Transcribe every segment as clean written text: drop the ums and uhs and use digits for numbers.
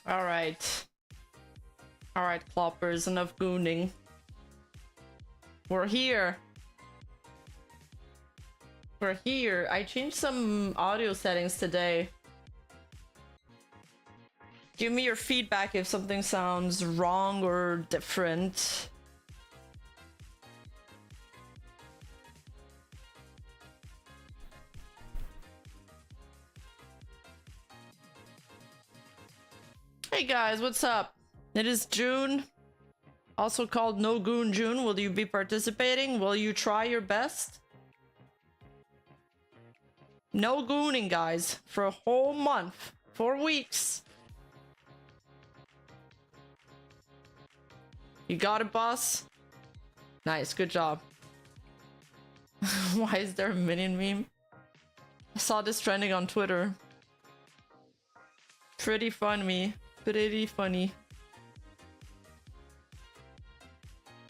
Alright. Alright, cloppers, enough gooning. We're here. We're here. I changed some audio settings today. Give me your feedback if something sounds wrong or different. Hey guys, what's up? It is June, also called No Goon June. Will you be participating? Will you try your best? No gooning, guys, for a whole month, 4 weeks. You got it, boss? Nice, good job. Why is there a minion meme? I saw this trending on Twitter. Pretty funny. Pretty funny.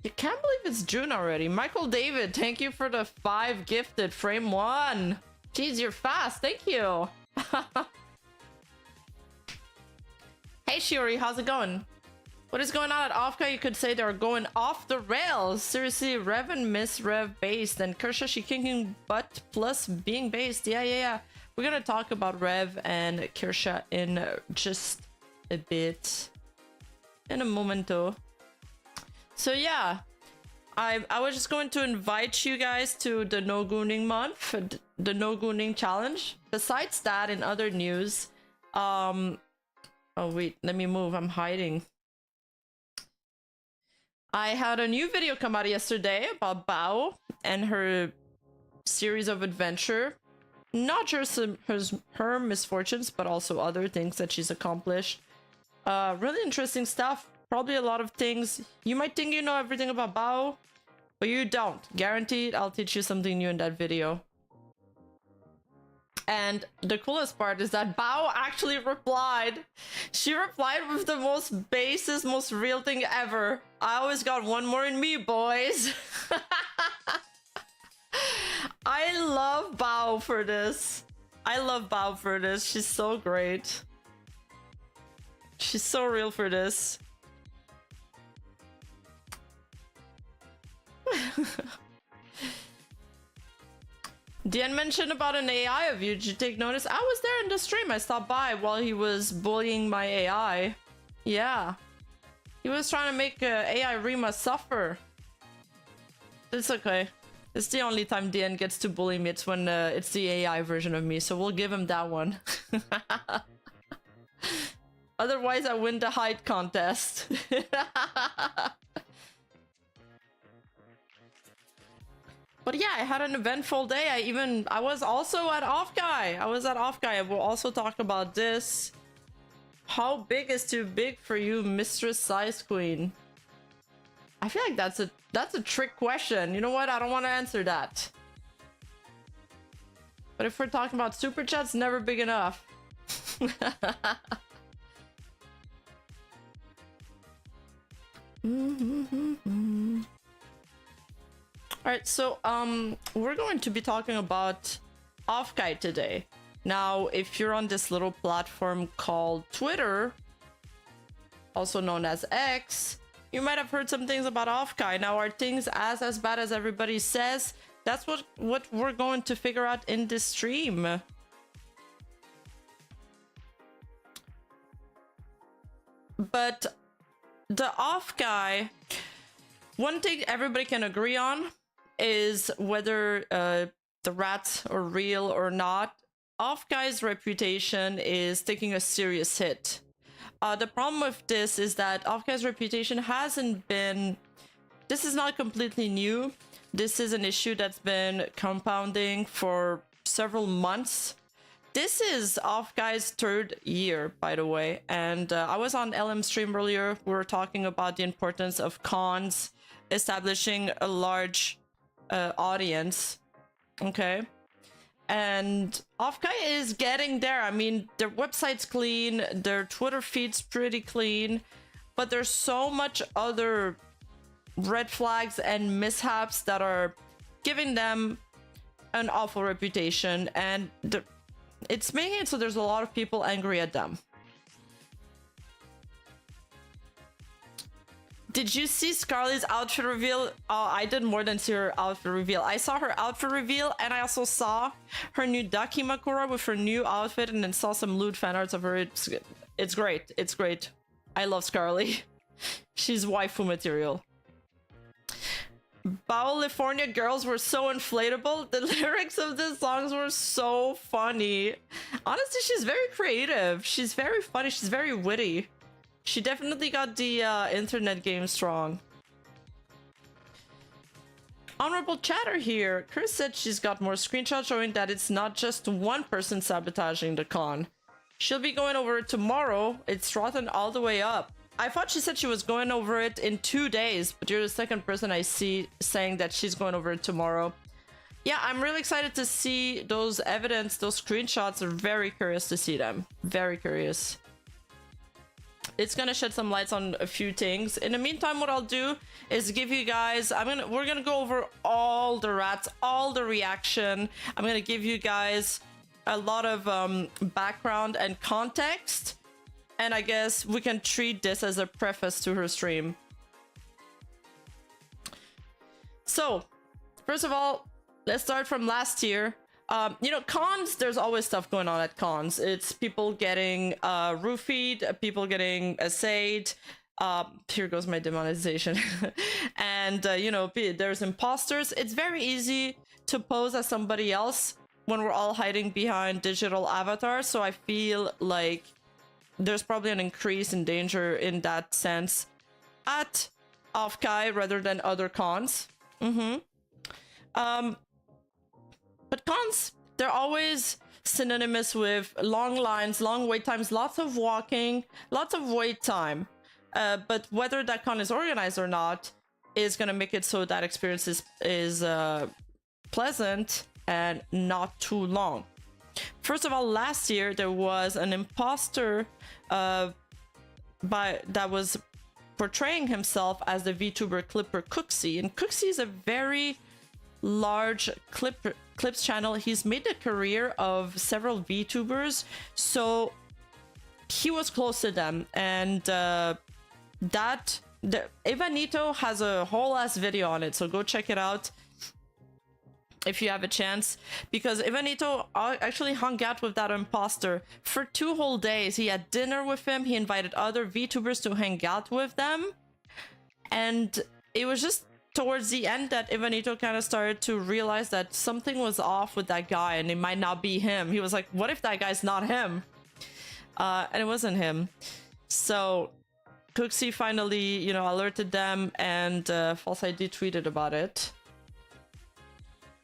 You can't believe it's June already. Michael David, thank you for the 5 gifted. Frame 1. Jeez, you're fast. Thank you. Hey, Shiori, how's it going? What is going on at Offkai? You could say they're going off the rails. Seriously, Rev and Miss Rev based, and Kersha she kicking butt plus being based. Yeah. We're gonna talk about Rev and Kersha in just a bit. In a momento. So yeah, I was just going to invite you guys to the No Gooning month, the No Gooning challenge. Besides that, in other news, oh wait, let me move. I'm hiding. I had a new video come out yesterday about Bao and her series of adventure. Not just her misfortunes, but also other things that she's accomplished. Really interesting stuff. Probably a lot of things. You might think you know everything about Bao, but you don't. Guaranteed, I'll teach you something new in that video. And the coolest part is that Bao actually replied. She replied with the most basest, most real thing ever. I always got one more in me, boys. I love Bao for this. I love Bao for this. She's so great. She's so real for this. Dian mentioned about an AI of you. Did you take notice? I was there in the stream. I stopped by while he was bullying my AI. Yeah. He was trying to make AI Rima suffer. It's okay. It's the only time Dian gets to bully me. It's when it's the AI version of me. So we'll give him that one. Otherwise, I win the height contest. But yeah, I had an eventful day. I was also at Offkai. I was at Offkai. We'll also talk about this. How big is too big for you, Mistress Size Queen? I feel like that's a trick question. You know what? I don't want to answer that. But if we're talking about super chats, never big enough. Alright, so we're going to be talking about Offkai today. Now, if you're on this little platform called Twitter, also known as X, you might have heard some things about Offkai. Now, are things as bad as everybody says? That's what we're going to figure out in this stream. But the Offkai, one thing everybody can agree on is whether the rats are real or not. Offkai's reputation is taking a serious hit. The problem with this is that Offkai's reputation hasn't been... This is not completely new. This is an issue that's been compounding for several months. This is Offkai's third year, by the way. And I was on LM stream earlier. We were talking about the importance of cons establishing a large audience. Okay. And Offkai is getting there. I mean, their website's clean, their Twitter feed's pretty clean, but there's so much other red flags and mishaps that are giving them an awful reputation, and it's making it so there's a lot of people angry at them. Did you see Scarlet's outfit reveal? I did more than see her outfit reveal. I saw her outfit reveal, and I also saw her new Dakimakura with her new outfit, and then saw some lewd fan arts of her. It's great. It's great. I love Scarlet. She's waifu material. California girls were so inflatable. The lyrics of the songs were so funny. Honestly, she's very creative. She's very funny. She's very witty. She definitely got the internet game strong. Honorable chatter here. Chris said she's got more screenshots showing that it's not just one person sabotaging the con. She'll be going over it tomorrow. It's rotten all the way up. I thought she said she was going over it in 2 days, but you're the second person I see saying that she's going over it tomorrow. Yeah, I'm really excited to see those evidence, those screenshots. I'm very curious to see them. Very curious. It's gonna shed some lights on a few things. In the meantime, what I'll do is give you guys, we're gonna go over all the rats, all the reaction. I'm gonna give you guys a lot of background and context, and I guess we can treat this as a preface to her stream. So, first of all, let's start from last year. You know, cons, there's always stuff going on at cons. It's people getting roofied, people getting assayed. Here goes my demonetization. And, you know, there's imposters. It's very easy to pose as somebody else when we're all hiding behind digital avatars. So I feel like there's probably an increase in danger in that sense at Offkai rather than other cons. But cons, they're always synonymous with long lines, long wait times, lots of walking, lots of wait time. But whether that con is organized or not is going to make it so that experience is pleasant and not too long. first of all, last year there was an imposter that was portraying himself as the VTuber Clipper Cooksy, and Cooksy is a very large clips channel. He's made a career of several VTubers, so he was close to them, and Evanito has a whole ass video on it, so go check it out if you have a chance, because Evanito actually hung out with that imposter for 2 whole days. He had dinner with him, he invited other VTubers to hang out with them, and it was just towards the end that Evanito kind of started to realize that something was off with that guy and it might not be him. He was like, what if that guy's not him? And it wasn't him. So Cooksy finally, you know, alerted them, and False ID tweeted about it.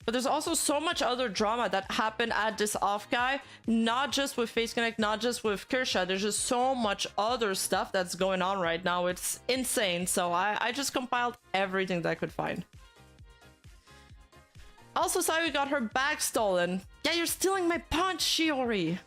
But there's also so much other drama that happened at this Offkai, not just with Face Connect, not just with Kirsha. There's just so much other stuff that's going on right now. It's insane. So I just compiled everything that I could find. Also, Sayu got her bag stolen. Yeah, you're stealing my punch, Shiori.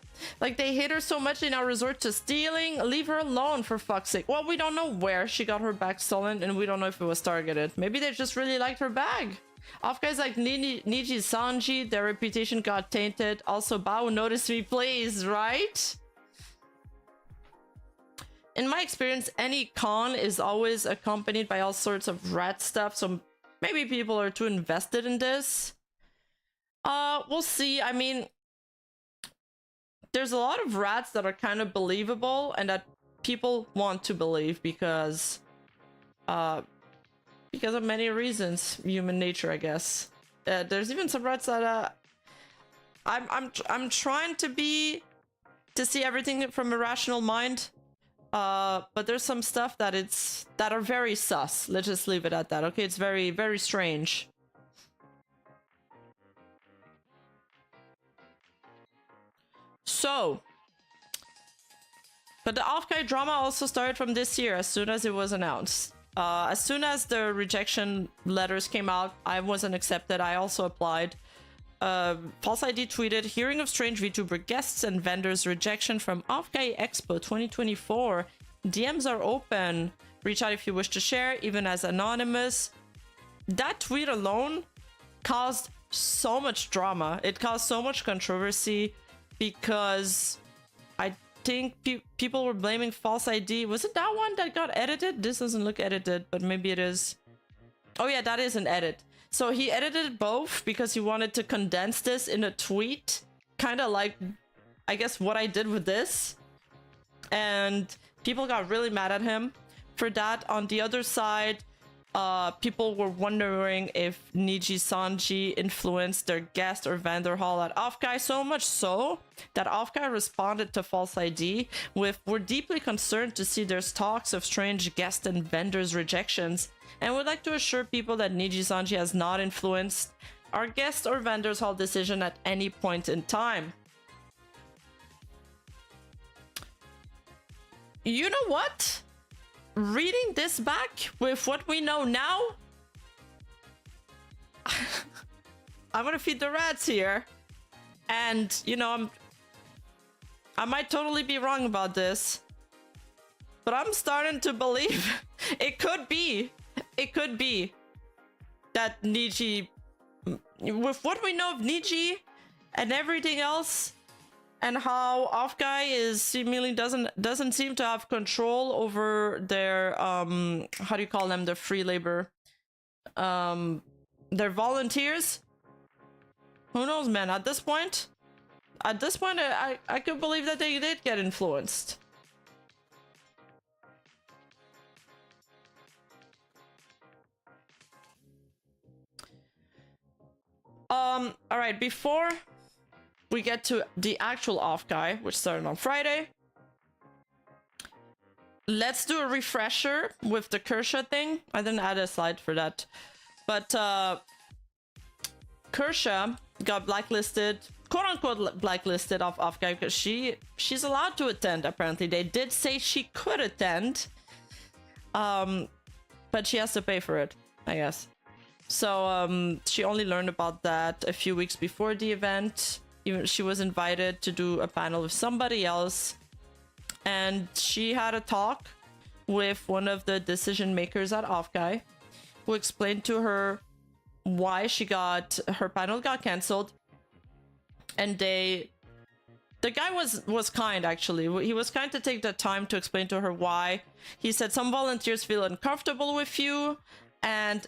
Like, they hate her so much they now resort to stealing. Leave her alone, for fuck's sake. Well, we don't know where she got her bag stolen, and we don't know if it was targeted. Maybe they just really liked her bag. Offkai's like Niji Sanji, their reputation got tainted. Also, Bao, notice me please, right? In my experience, any con is always accompanied by all sorts of rat stuff, so maybe people are too invested in this. We'll see. I mean, there's a lot of rats that are kind of believable and that people want to believe because of many reasons, human nature, I guess. There's even some rats that I'm trying to see everything from a rational mind, but there's some stuff that are very sus. Let's just leave it at that. Okay, it's very, very strange. So, but the Offkai drama also started from this year as soon as it was announced. As soon as the rejection letters came out, I wasn't accepted. I also applied. False ID tweeted, hearing of strange VTuber guests and vendors rejection from Offkai Expo 2024. DMs are open. Reach out if you wish to share, even as anonymous. That tweet alone caused so much drama. It caused so much controversy because I think people were blaming False ID. Was it that one that got edited? This doesn't look edited, but maybe it is. Oh yeah, that is an edit. So he edited both because he wanted to condense this in a tweet, kind of like, I guess, what I did with this. And people got really mad at him for that. On the other side, people were wondering if Niji Sanji influenced their guest or vendor hall at Offkai, so much so that Offkai responded to False ID with, we're deeply concerned to see there's talks of strange guest and vendors rejections, and would like to assure people that Niji Sanji has not influenced our guest or vendors hall decision at any point in time. You know what? Reading this back with what we know now, I'm gonna feed the rats here, and you know, I might totally be wrong about this, but I'm starting to believe it could be that Niji, with what we know of Niji and everything else, and how Offkai is seemingly doesn't seem to have control over their how do you call them, their free labor, their volunteers. Who knows, man? At this point I could believe that they did get influenced. All right, before we get to the actual Offkai, which started on Friday, let's do a refresher with the Kirsha thing. I didn't add a slide for that, but Kirsha got blacklisted, quote-unquote blacklisted off Offkai because she's allowed to attend. Apparently they did say she could attend, but she has to pay for it, I guess. So she only learned about that a few weeks before the event, she was invited to do a panel with somebody else, and she had a talk with one of the decision makers at Offkai, who explained to her why her panel got cancelled. And the guy was kind, actually. He was kind to take the time to explain to her why. He said some volunteers feel uncomfortable with you, and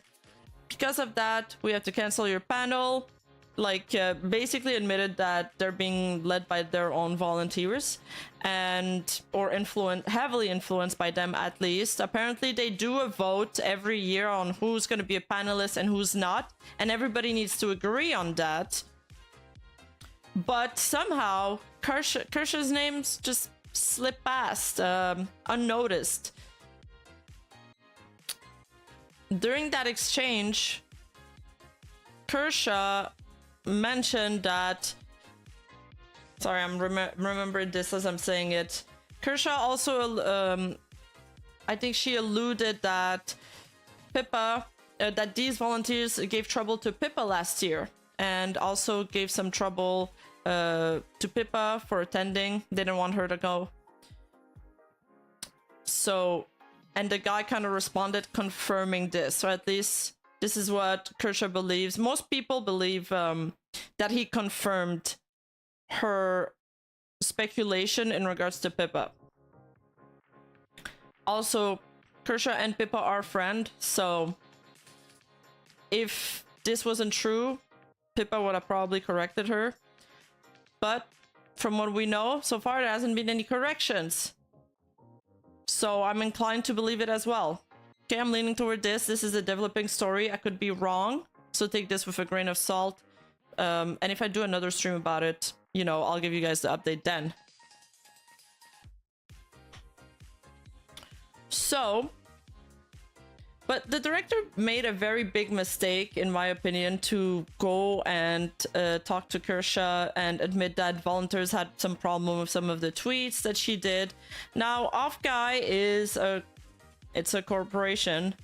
because of that, we have to cancel your panel. Like, basically admitted that they're being led by their own volunteers, or heavily influenced by them, at least. Apparently, they do a vote every year on who's going to be a panelist and who's not, and everybody needs to agree on that. But somehow, Kersha's names just slip past, unnoticed. During that exchange, Kershaw mentioned that... Sorry, I'm remembering this as I'm saying it. Kershaw also, I think she alluded that Pippa, that these volunteers gave trouble to Pippa last year, and also gave some trouble to Pippa for attending. They didn't want her to go. So, and the guy kind of responded confirming this. So at least this is what Kershaw believes. Most people believe that he confirmed her speculation in regards to Pippa. Also, Kershaw and Pippa are friends, so if this wasn't true, Pippa would have probably corrected her. But from what we know, so far there hasn't been any corrections. So I'm inclined to believe it as well. Okay, I'm leaning toward this. This is a developing story. I could be wrong, so take this with a grain of salt. And if I do another stream about it, you know, I'll give you guys the update then. So, but the director made a very big mistake, in my opinion, to go and talk to Kershaw and admit that volunteers had some problem with some of the tweets that she did. Now, Offkai is it's a corporation,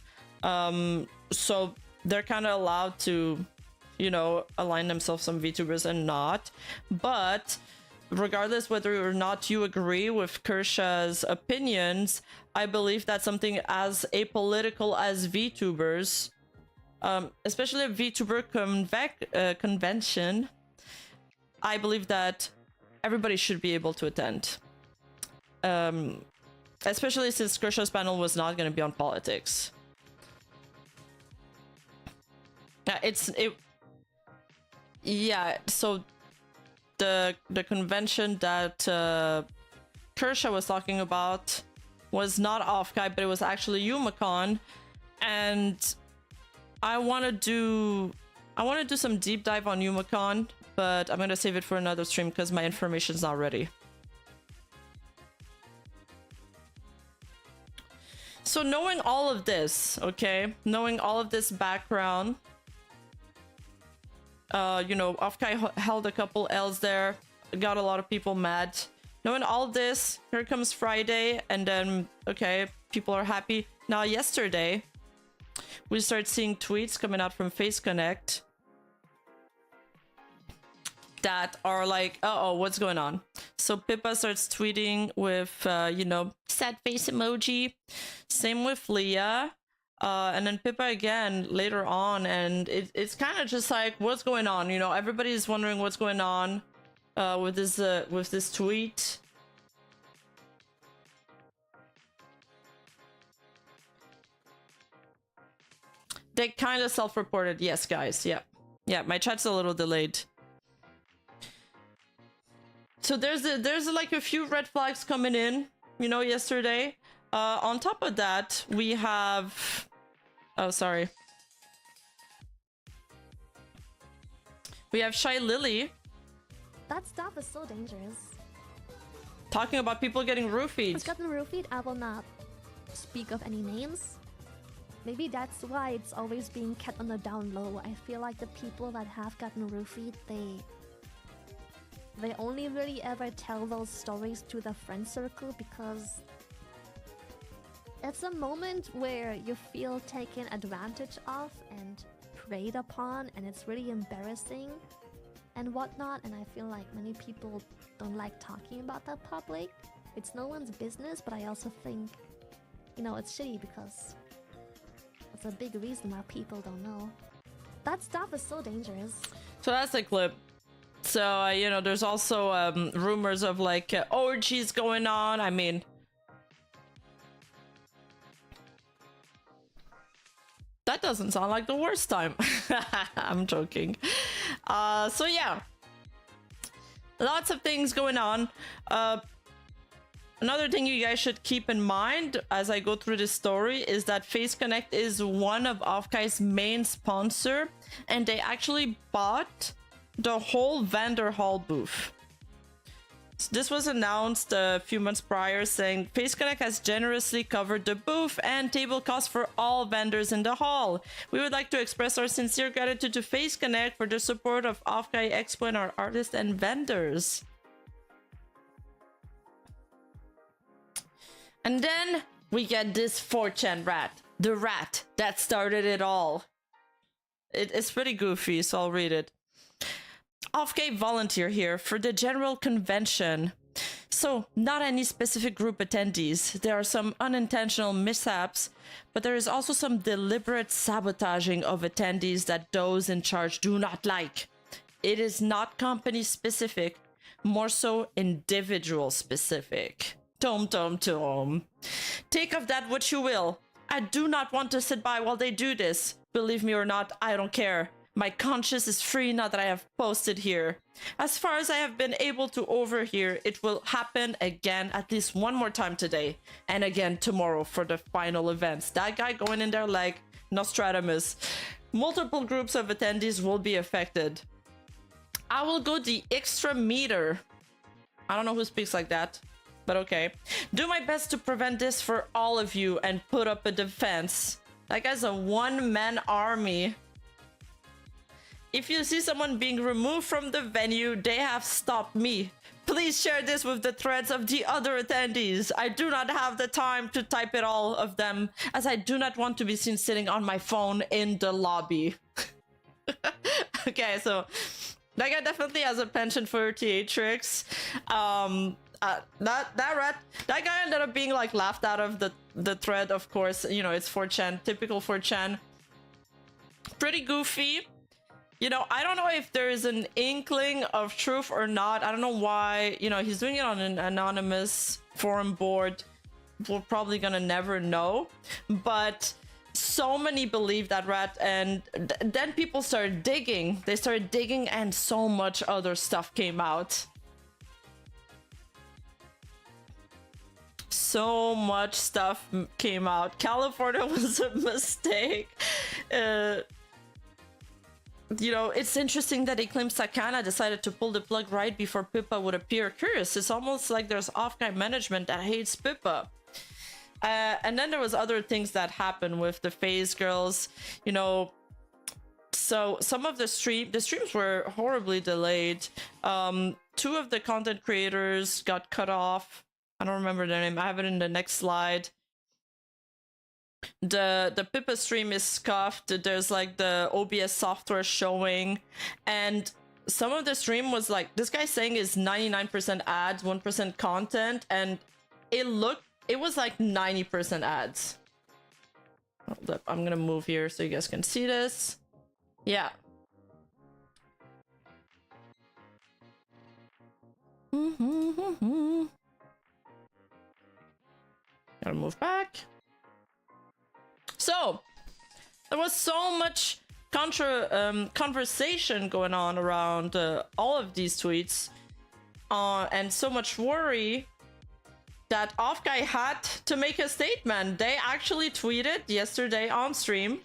so they're kind of allowed to, you know, align themselves some VTubers and not. But regardless whether or not you agree with Kershaw's opinions, I believe that something as apolitical as VTubers, especially a VTuber convention, I believe that everybody should be able to attend. Especially since Kershaw's panel was not going to be on politics. Yeah, so the convention that Kershaw was talking about was not Offkai, but it was actually YumaCon, and I want to do some deep dive on YumaCon, but I'm gonna save it for another stream because my information's not ready. So knowing all of this, okay, knowing all of this background, you know, Offkai held a couple L's there, got a lot of people mad. Knowing all this, here comes Friday, and then, okay, people are happy. Now, yesterday, we start seeing tweets coming out from Face Connect that are like, uh-oh, what's going on? So Pippa starts tweeting with, you know, sad face emoji. Same with Leah. And then Pippa again later on, and it's kind of just like, what's going on? You know, everybody's wondering what's going on with this tweet. They kind of self-reported, yes, guys. Yeah, my chat's a little delayed. So there's like a few red flags coming in, you know, yesterday. On top of that, we have... Oh, sorry. We have Shy Lily. That stuff is so dangerous. Talking about people getting roofied. Who's gotten roofied? I will not speak of any names. Maybe that's why it's always being kept on the down low. I feel like the people that have gotten roofied, they only really ever tell those stories to the friend circle because it's a moment where you feel taken advantage of and preyed upon, and it's really embarrassing. and whatnot, and I feel like many people don't like talking about that public. It's no one's business, but I also think, you know, it's shitty because it's a big reason why people don't know. That stuff is so dangerous. So that's the clip. So, you know, there's also rumors of like orgies going on. I mean, that doesn't sound like the worst time. I'm joking. So yeah, lots of things going on. Another thing you guys should keep in mind as I go through this story is that Face Connect is one of Offkai's main sponsor, and they actually bought the whole vendor hall booth. So this was announced a few months prior, saying Face Connect has generously covered the booth and table costs for all vendors in the hall. We would like to express our sincere gratitude to Face Connect for the support of Offkai Expo and our artists and vendors. And then we get this 4chan rat. The rat that started it all. It's pretty goofy, so I'll read it. Offkai volunteer here for the general convention. So, not any specific group attendees. There are some unintentional mishaps, but there is also some deliberate sabotaging of attendees that those in charge do not like. It is not company specific, more so individual specific. Tom, tom, tom. Take of that what you will. I do not want to sit by while they do this. Believe me or not, I don't care. My conscience is free now that I have posted here. As far as I have been able to overhear, it will happen again at least one more time today. And again tomorrow for the final events. That guy going in there like Nostradamus. Multiple groups of attendees will be affected. I will go the extra meter. I don't know who speaks like that, but okay. Do my best to prevent this for all of you and put up a defense. That guy's a one-man army. If you see someone being removed from the venue, they have stopped me. Please share this with the threads of the other attendees. I do not have the time to type it all of them, as I do not want to be seen sitting on my phone in the lobby. Okay, so that guy definitely has a penchant for theatrics. That guy ended up being like laughed out of the thread, of course. You know, it's 4chan, typical 4chan. Pretty goofy. You know, I don't know if there is an inkling of truth or not. I don't know why. You know, he's doing it on an anonymous forum board. We're probably gonna never know. But so many believe that rat, and then people started digging. They started digging, and so much other stuff came out. So much stuff came out. California was a mistake. You know, it's interesting that they claim Sakana decided to pull the plug right before Pippa would appear. Curious, it's almost like there's Offkai management that hates Pippa. And then there was other things that happened with the FaZe girls, you know. So some of the streams were horribly delayed. 2 of the content creators got cut off. I don't remember their name. I have it in the next slide. The Pippa stream is scuffed. There's like the OBS software showing, and some of the stream was like, this guy saying is 99% ads, 1% content, and it was like 90% ads. Hold up, I'm gonna move here so you guys can see this. Yeah. Gotta move back. So, there was so much conversation going on around all of these tweets, and so much worry that Offkai had to make a statement. They actually tweeted yesterday on stream.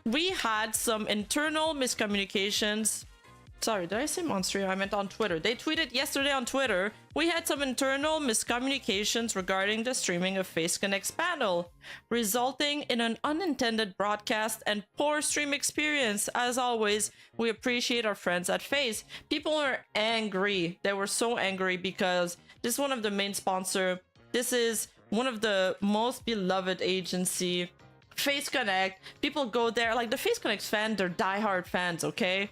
We had some internal miscommunications. Sorry, did I say on stream? I meant on Twitter. They tweeted yesterday on Twitter, we had some internal miscommunications regarding the streaming of Face Connect's panel, resulting in an unintended broadcast and poor stream experience. As always, we appreciate our friends at Face. People are angry. They were so angry because this is one of the main sponsors. This is one of the most beloved agency Face Connect, people go there, like the Face Connect fans, they're diehard fans, okay?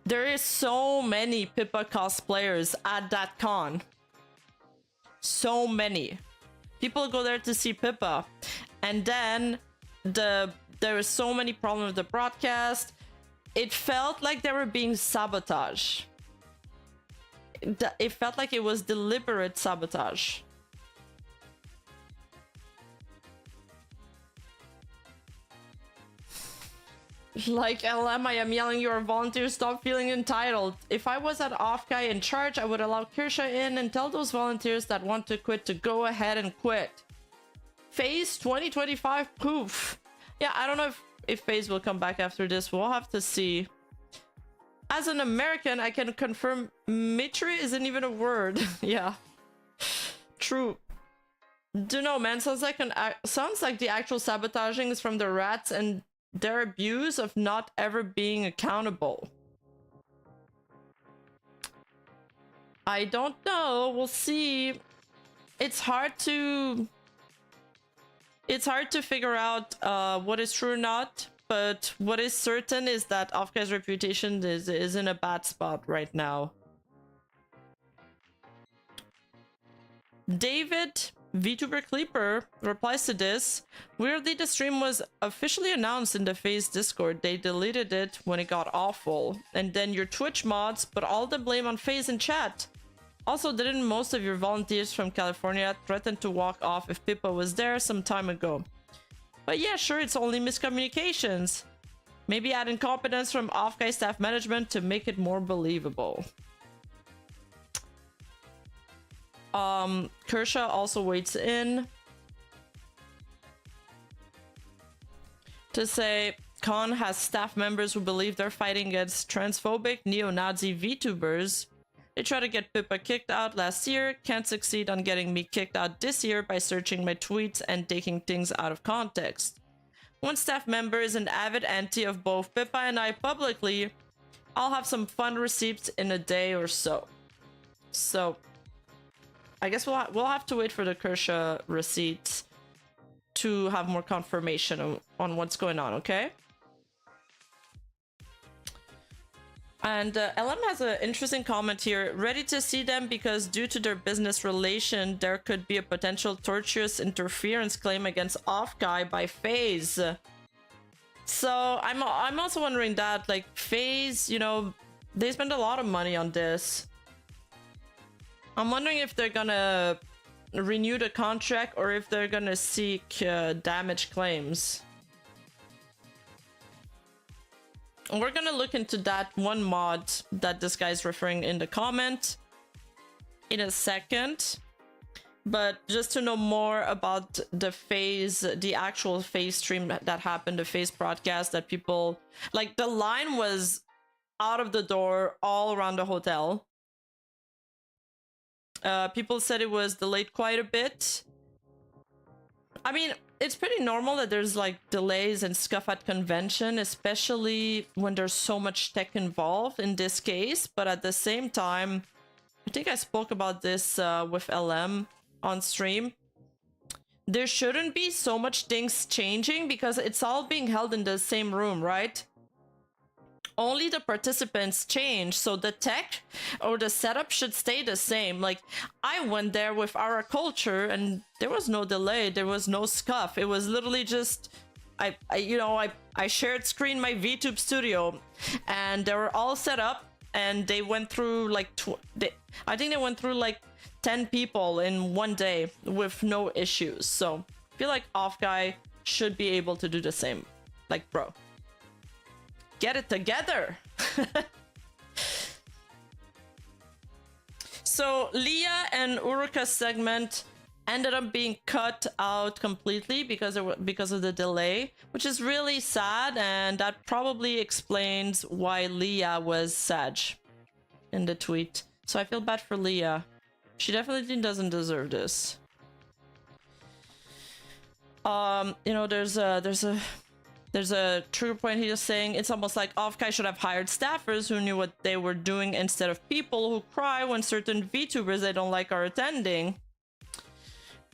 There is so many Pippa cosplayers at that con. So many. People go there to see Pippa. And then there were so many problems with the broadcast. It felt like they were being sabotaged. It felt like it was deliberate sabotage. Like, LM, I am yelling, you're a volunteer, stop feeling entitled. If I was at Offkai in charge, I would allow Kirsha in and tell those volunteers that want to quit to go ahead and quit. Phase 2025 poof. Yeah, I don't know if Phase will come back after this. We'll have to see. As an American, I can confirm Mitri isn't even a word. Yeah. True. Don't know, man. Sounds like the actual sabotaging is from the rats and their abuse of not ever being accountable. I don't know. We'll see. It's hard to figure out what is true or not, but what is certain is that Offkai's reputation is in a bad spot right now. David Vtuber Clipper replies to this. Weirdly, the stream was officially announced in the FaZe Discord. They deleted it when it got awful. And then your Twitch mods put all the blame on FaZe in chat. Also, didn't most of your volunteers from California threaten to walk off if Pippa was there some time ago? But yeah, sure, it's only miscommunications. Maybe add incompetence from Offkai staff management to make it more believable. Kershaw also waits in to say Khan has staff members who believe they're fighting against transphobic neo-Nazi VTubers. They tried to get Pippa kicked out last year, can't succeed on getting me kicked out this year by searching my tweets and taking things out of context. One staff member is an avid anti of both Pippa and I publicly. I'll have some fun receipts in a day or so. So I guess we'll have to wait for the Kershaw receipts to have more confirmation on what's going on, okay? And LM has an interesting comment here. Ready to see them because due to their business relation, there could be a potential tortious interference claim against Offkai by FaZe. So I'm also wondering that, like, FaZe, you know, they spend a lot of money on this. I'm wondering if they're gonna renew the contract or if they're gonna seek damage claims. We're gonna look into that one mod that this guy's referring in the comment in a second. But just to know more about the FaZe, the actual FaZe stream that happened, the FaZe broadcast that people... Like, the line was out of the door all around the hotel. People said it was delayed quite a bit. I mean, it's pretty normal that there's like delays and stuff at convention, especially when there's so much tech involved in this case. But at the same time, I think I spoke about this with LM on stream. There shouldn't be so much things changing because it's all being held in the same room, right? Only the participants change, so the tech or the setup should stay the same. Like, I went there with our culture and there was no delay, there was no scuff. It was literally just I shared screen my VTube studio and they were all set up and they went through like I think they went through like 10 people in one day with no issues. So I feel like Offkai should be able to do the same. Like, bro, get it together. So Leah and Uruka's segment ended up being cut out completely because of the delay, which is really sad, and that probably explains why Leah was sad in the tweet. So I feel bad for Leah. She definitely doesn't deserve this. You know, there's a trigger point here saying it's almost like Offkai should have hired staffers who knew what they were doing instead of people who cry when certain VTubers they don't like are attending.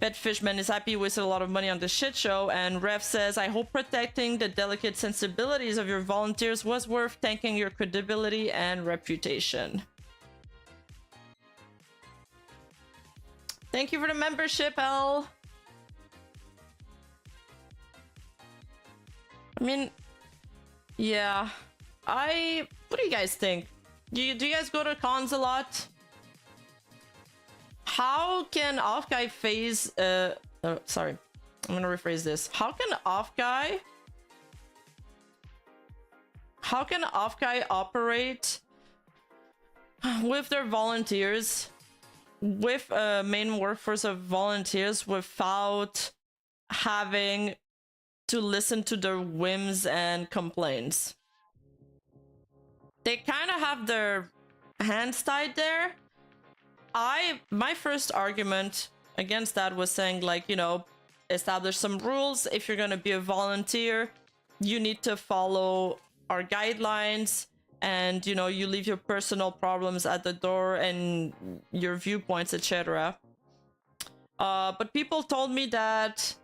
Pet Fishman is happy he wasted a lot of money on the shit show, and Rev says, I hope protecting the delicate sensibilities of your volunteers was worth tanking your credibility and reputation. Thank you for the membership, L. I mean, yeah. What do you guys think? Do you guys go to cons a lot? How can Offkai phase sorry, I'm gonna rephrase this. How can Offkai operate with their volunteers, with a main workforce of volunteers, without having to listen to their whims and complaints? They kind of have their hands tied there. My first argument against that was saying, like, you know, establish some rules. If you're gonna be a volunteer, you need to follow our guidelines, and, you know, you leave your personal problems at the door and your viewpoints, etc. But people told me that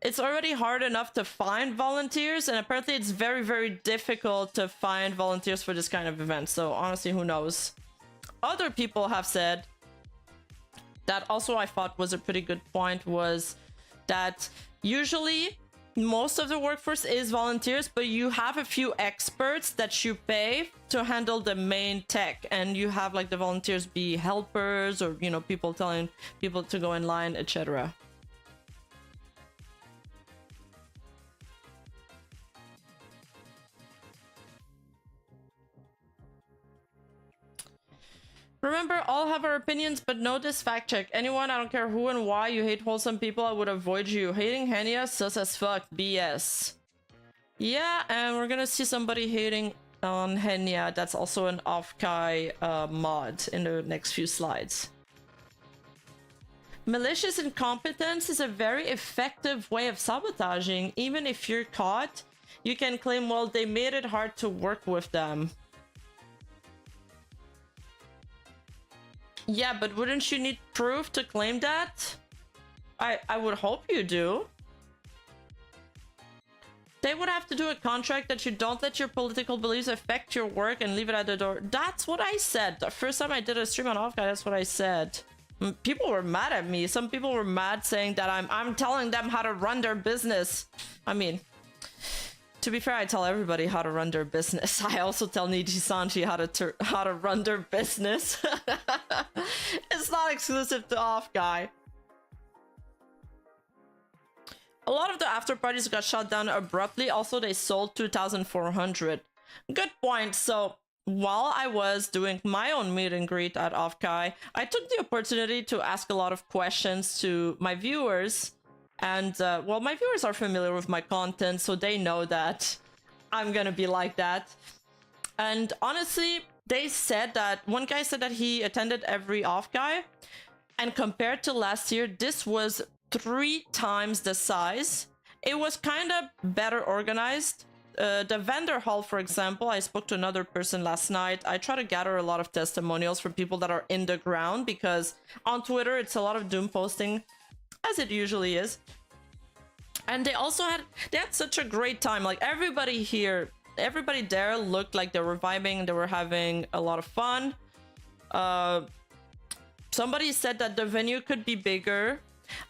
it's already hard enough to find volunteers, and apparently it's very, very difficult to find volunteers for this kind of event. So honestly, who knows? Other people have said that also I thought was a pretty good point, was that usually most of the workforce is volunteers, but you have a few experts that you pay to handle the main tech, and you have like the volunteers be helpers, or, you know, people telling people to go in line, etc. Remember, all have our opinions, but know this fact check. Anyone, I don't care who and why, you hate wholesome people, I would avoid you. Hating Henya, sus as fuck, BS. Yeah, and we're gonna see somebody hating on Henya. That's also an Offkai mod in the next few slides. Malicious incompetence is a very effective way of sabotaging. Even if you're caught, you can claim, well, they made it hard to work with them. Yeah, but wouldn't you need proof to claim that? I would hope you do. They would have to do a contract that you don't let your political beliefs affect your work and leave it at the door. That's what I said. The first time I did a stream on Offkai, that's what I said. People were mad at me. Some people were mad, saying that I'm telling them how to run their business. I mean, to be fair, I tell everybody how to run their business. I also tell Niji Sanji how to run their business. It's not exclusive to Offkai. A lot of the after parties got shut down abruptly. Also, they sold 2,400. Good point. So while I was doing my own meet and greet at Offkai, I took the opportunity to ask a lot of questions to my viewers. And, well, my viewers are familiar with my content, so they know that I'm gonna be like that. And honestly, they said that, one guy said that he attended every Offkai, and compared to last year, this was 3 times the size. It was kind of better organized. The vendor hall, for example, I spoke to another person last night. I try to gather a lot of testimonials from people that are in the ground, because on Twitter, it's a lot of doom posting, as it usually is. And they had such a great time. Like, everybody there looked like they were vibing, they were having a lot of fun. Somebody said that the venue could be bigger.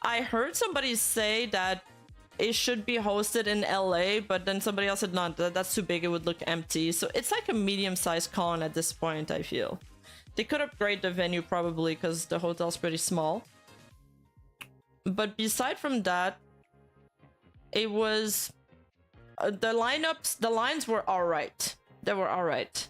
I heard somebody say that it should be hosted in LA, but then somebody else said, no, that's too big, it would look empty. So it's like a medium-sized con at this point, I feel. They could upgrade the venue probably, because the hotel's pretty small. But beside from that, it was... the lines were alright. They were alright.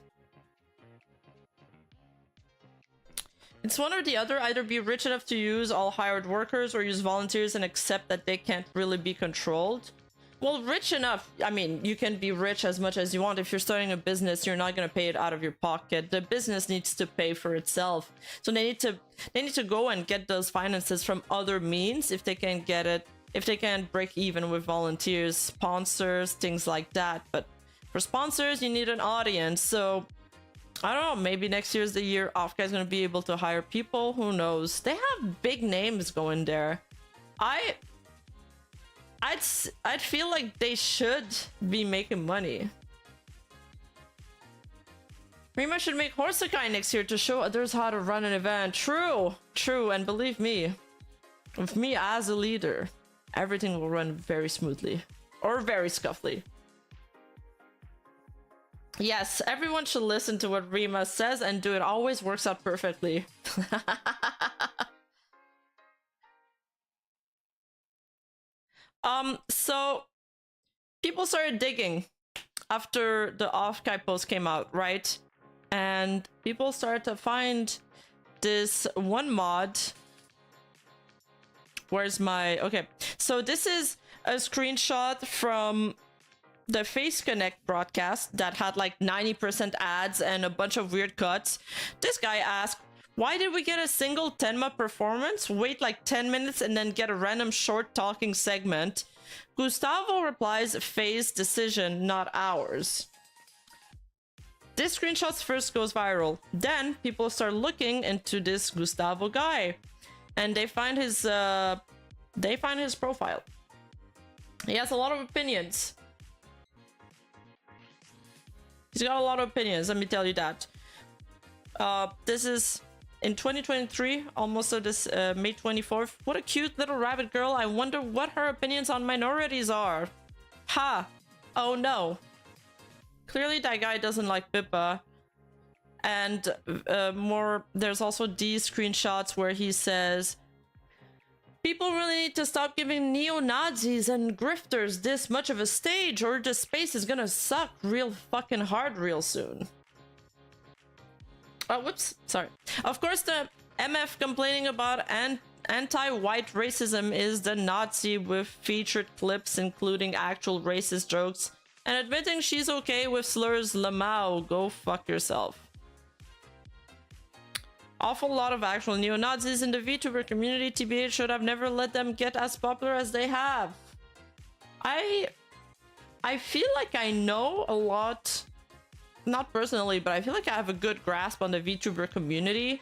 It's one or the other. Either be rich enough to use all hired workers, or use volunteers and accept that they can't really be controlled. Well, rich enough, I mean, you can be rich as much as you want. If you're starting a business, you're not going to pay it out of your pocket. The business needs to pay for itself. So they need to go and get those finances from other means if they can get it, if they can break even with volunteers, sponsors, things like that. But for sponsors, you need an audience. So I don't know, maybe next year's the year Offkai is going to be able to hire people. Who knows? They have big names going there. I'd feel like they should be making money. Rima should make Hololive next year to show others how to run an event. True, true, and believe me, with me as a leader, everything will run very smoothly. Or very scuffly. Yes, everyone should listen to what Rima says and do it. Always works out perfectly. So people started digging after the Offkai post came out, right? And people started to find this one mod. Where's my... Okay, so this is a screenshot from the Face Connect broadcast that had like 90% ads and a bunch of weird cuts. This guy asked, why did we get a single Tenma performance, wait like 10 minutes and then get a random short talking segment? Gustavo replies, Faye's decision, not ours. This screenshot first goes viral. Then people start looking into this Gustavo guy, and they find his profile. He has a lot of opinions. He's got a lot of opinions, let me tell you that. This is in 2023, almost of this May 24th. What a cute little rabbit girl. I wonder what her opinions on minorities are. Ha! Oh no. Clearly that guy doesn't like Pippa. And there's also these screenshots where he says, people really need to stop giving neo-Nazis and grifters this much of a stage, or the space is gonna suck real fucking hard real soon. Oh, whoops, sorry. Of course, the MF complaining about anti-white racism is the Nazi with featured clips including actual racist jokes, and admitting she's okay with slurs. Lamau, go fuck yourself. Awful lot of actual neo-Nazis in the VTuber community. TBH should have never let them get as popular as they have. I feel like I know a lot, not personally, but I feel like I have a good grasp on the VTuber community,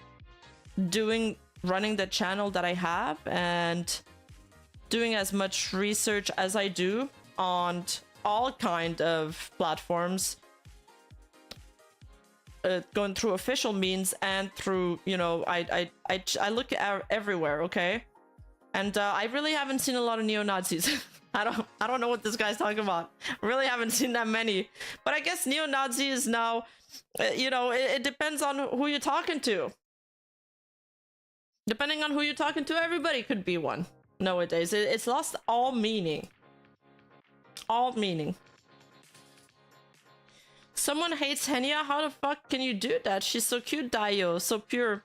running the channel that I have and doing as much research as I do on all kind of platforms. Going through official means and through, you know, I look everywhere, okay? And I really haven't seen a lot of neo-Nazis. I don't know what this guy's talking about. I really haven't seen that many. But I guess neo-Nazi is now, you know, it depends on who you're talking to. Depending on who you're talking to, everybody could be one nowadays. It's lost all meaning. All meaning. Someone hates Henya? How the fuck can you do that? She's so cute, Dio, so pure.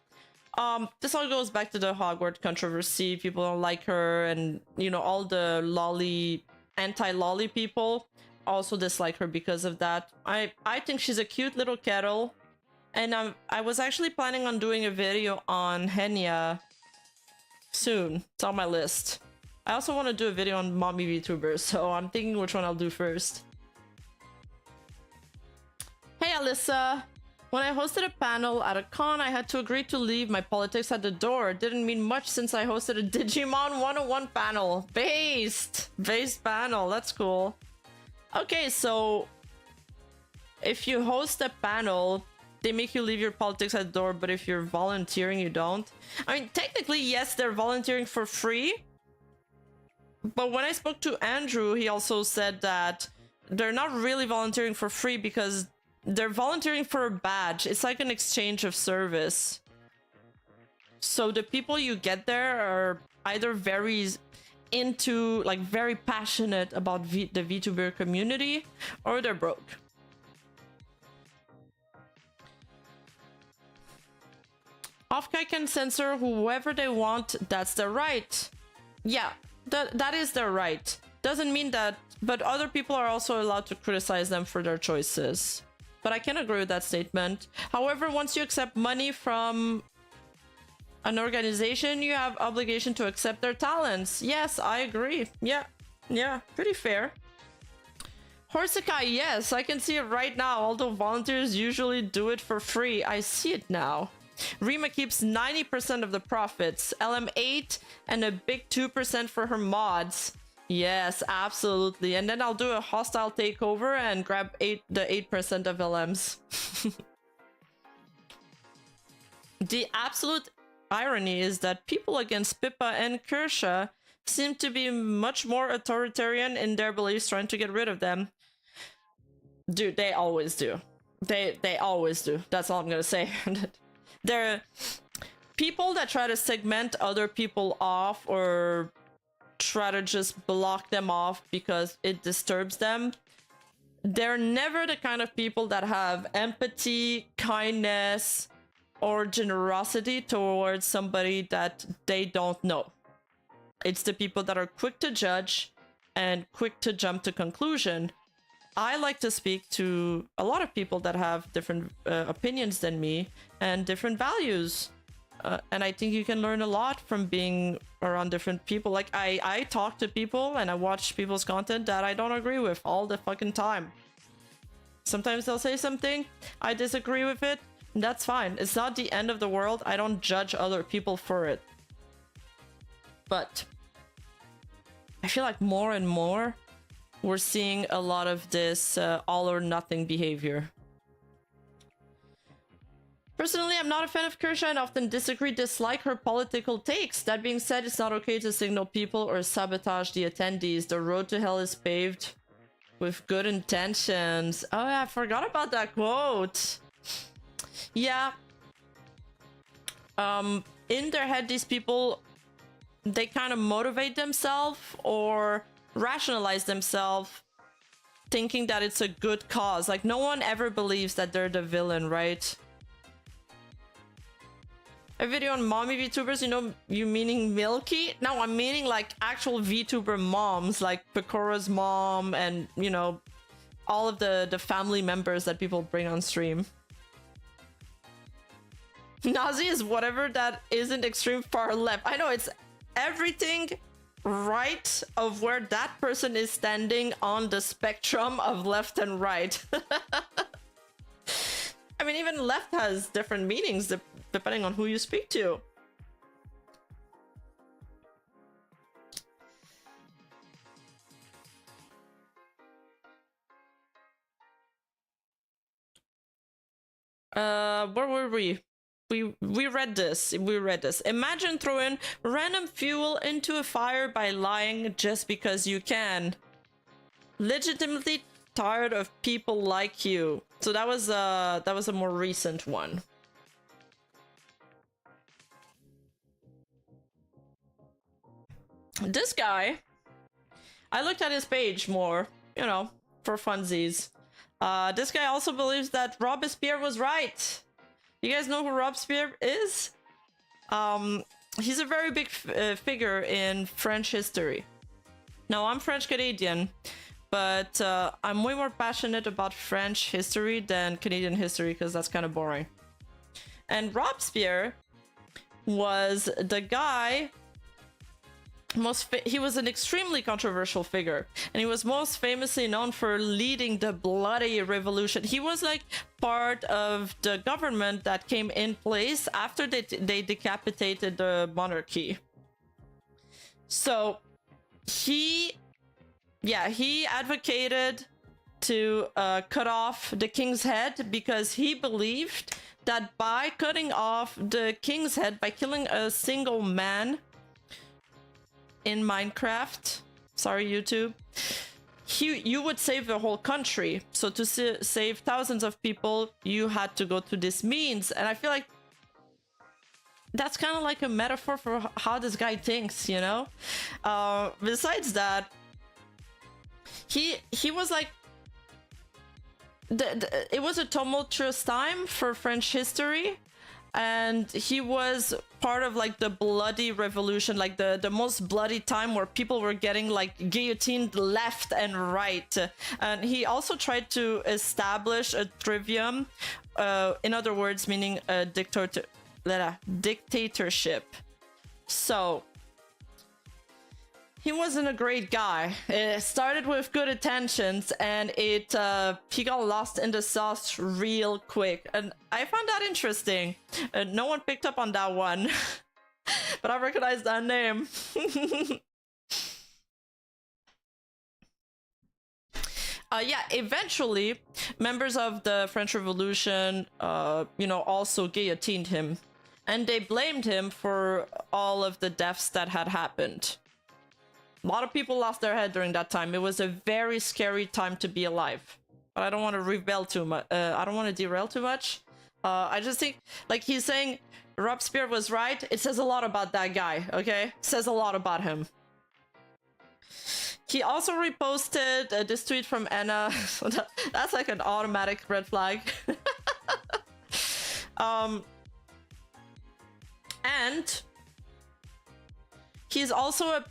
This all goes back to the Hogwarts controversy. People don't like her, and you know, all the anti-lolly people also dislike her because of that. I think she's a cute little kettle, and I was actually planning on doing a video on Henya soon. It's on my list. I also want to do a video on mommy VTubers, so I'm thinking which one I'll do first. Hey Alyssa! When I hosted a panel at a con, I had to agree to leave my politics at the door. It didn't mean much since I hosted a Digimon 101 panel. Based panel, that's cool. Okay, so if you host a panel, they make you leave your politics at the door, but if you're volunteering, you don't. I mean, technically, yes, they're volunteering for free. But when I spoke to Andrew, he also said that they're not really volunteering for free because they're volunteering for a badge. It's like an exchange of service. So the people you get there are either very into, like very passionate about the VTuber community, or they're broke. Offkai can censor whoever they want, that's their right. Yeah, that is their right. Doesn't mean that, but other people are also allowed to criticize them for their choices. But I can agree with that statement. However, once you accept money from an organization, you have obligation to accept their talents. Yes, I agree. Yeah, pretty fair. Hololive, yes, I can see it right now. Although volunteers usually do it for free, I see it now. Rima keeps 90% of the profits. LM8 and a big 2% for her mods. Yes, absolutely. And then I'll do a hostile takeover and grab the 8% of LMs. The absolute irony is that people against Pippa and Kershaw seem to be much more authoritarian in their beliefs, trying to get rid of them. Dude, they always do. They always do. That's all I'm gonna say. They're people that try to segment other people off or try to just block them off because it disturbs them. They're never the kind of people that have empathy, kindness, or generosity towards somebody that they don't know. It's the people that are quick to judge and quick to jump to conclusion. I like to speak to a lot of people that have different opinions than me and different values. And I think you can learn a lot from being around different people. Like, I talk to people and I watch people's content that I don't agree with all the fucking time. Sometimes they'll say something, I disagree with it, and that's fine. It's not the end of the world. I don't judge other people for it. But I feel like more and more we're seeing a lot of this all or nothing behavior. Personally, I'm not a fan of Kershaw and often dislike her political takes. That being said, it's not okay to signal people or sabotage the attendees. The road to hell is paved with good intentions. Oh yeah, I forgot about that quote. Yeah. In their head, these people, they kind of motivate themselves or rationalize themselves thinking that it's a good cause. Like, no one ever believes that they're the villain, right? A video on mommy VTubers, you know, you meaning Milky? No, I'm meaning like actual VTuber moms, like Pecora's mom and, you know, all of the family members that people bring on stream. Nazi is whatever that isn't extreme far left. I know, it's everything right of where that person is standing on the spectrum of left and right. I mean, even left has different meanings depending on who you speak to. Where were we? We read this. Imagine throwing random fuel into a fire by lying just because you can. Legitimately tired of people like you. So that was a more recent one. This guy, I looked at his page more, you know, for funsies. This guy also believes that Robespierre was right. You guys know who Robespierre is? He's a very big figure in French history. Now, I'm French Canadian, but I'm way more passionate about French history than Canadian history because that's kind of boring. And Robespierre was the guy he was an extremely controversial figure, and he was most famously known for leading the bloody revolution. He was like part of the government that came in place after they decapitated the monarchy. So he advocated to cut off the king's head because he believed that by cutting off the king's head, by killing a single man in Minecraft, sorry YouTube, you would save the whole country. So to save thousands of people, you had to go to this means. And I feel like that's kind of like a metaphor for how this guy thinks, you know? Besides that, he was like, it was a tumultuous time for French history, and he was part of like the bloody revolution, like the most bloody time where people were getting like guillotined left and right. And he also tried to establish a trivium, in other words, meaning a dictatorship. So he wasn't a great guy. It started with good intentions, and he got lost in the sauce real quick. And I found that interesting. No one picked up on that one, but I recognize that name. Yeah, eventually, members of the French Revolution, you know, also guillotined him. And they blamed him for all of the deaths that had happened. A lot of people lost their head during that time. It was a very scary time to be alive. But I don't want to rebel too much. I don't want to derail too much. I just think, like, he's saying Robespierre was right. It says a lot about that guy, okay? It says a lot about him. He also reposted this tweet from Anna. That's like an automatic red flag. And he's also a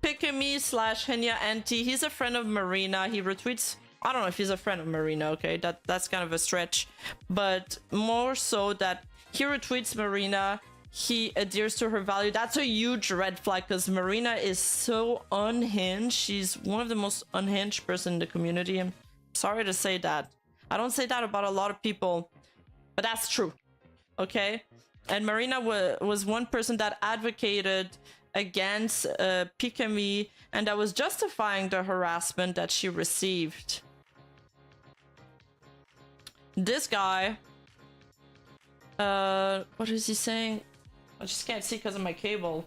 Pick-a-me / Henya anti. He's a friend of Marina. He retweets. I don't know if he's a friend of Marina, okay? That's kind of a stretch. But more so that he retweets Marina. He adheres to her value. That's a huge red flag because Marina is so unhinged. She's one of the most unhinged person in the community. I'm sorry to say that. I don't say that about a lot of people, but that's true. Okay? And Marina was one person that advocated against Pick-a-me and that was justifying the harassment that she received. This guy, what is he saying? I just can't see because of my cable.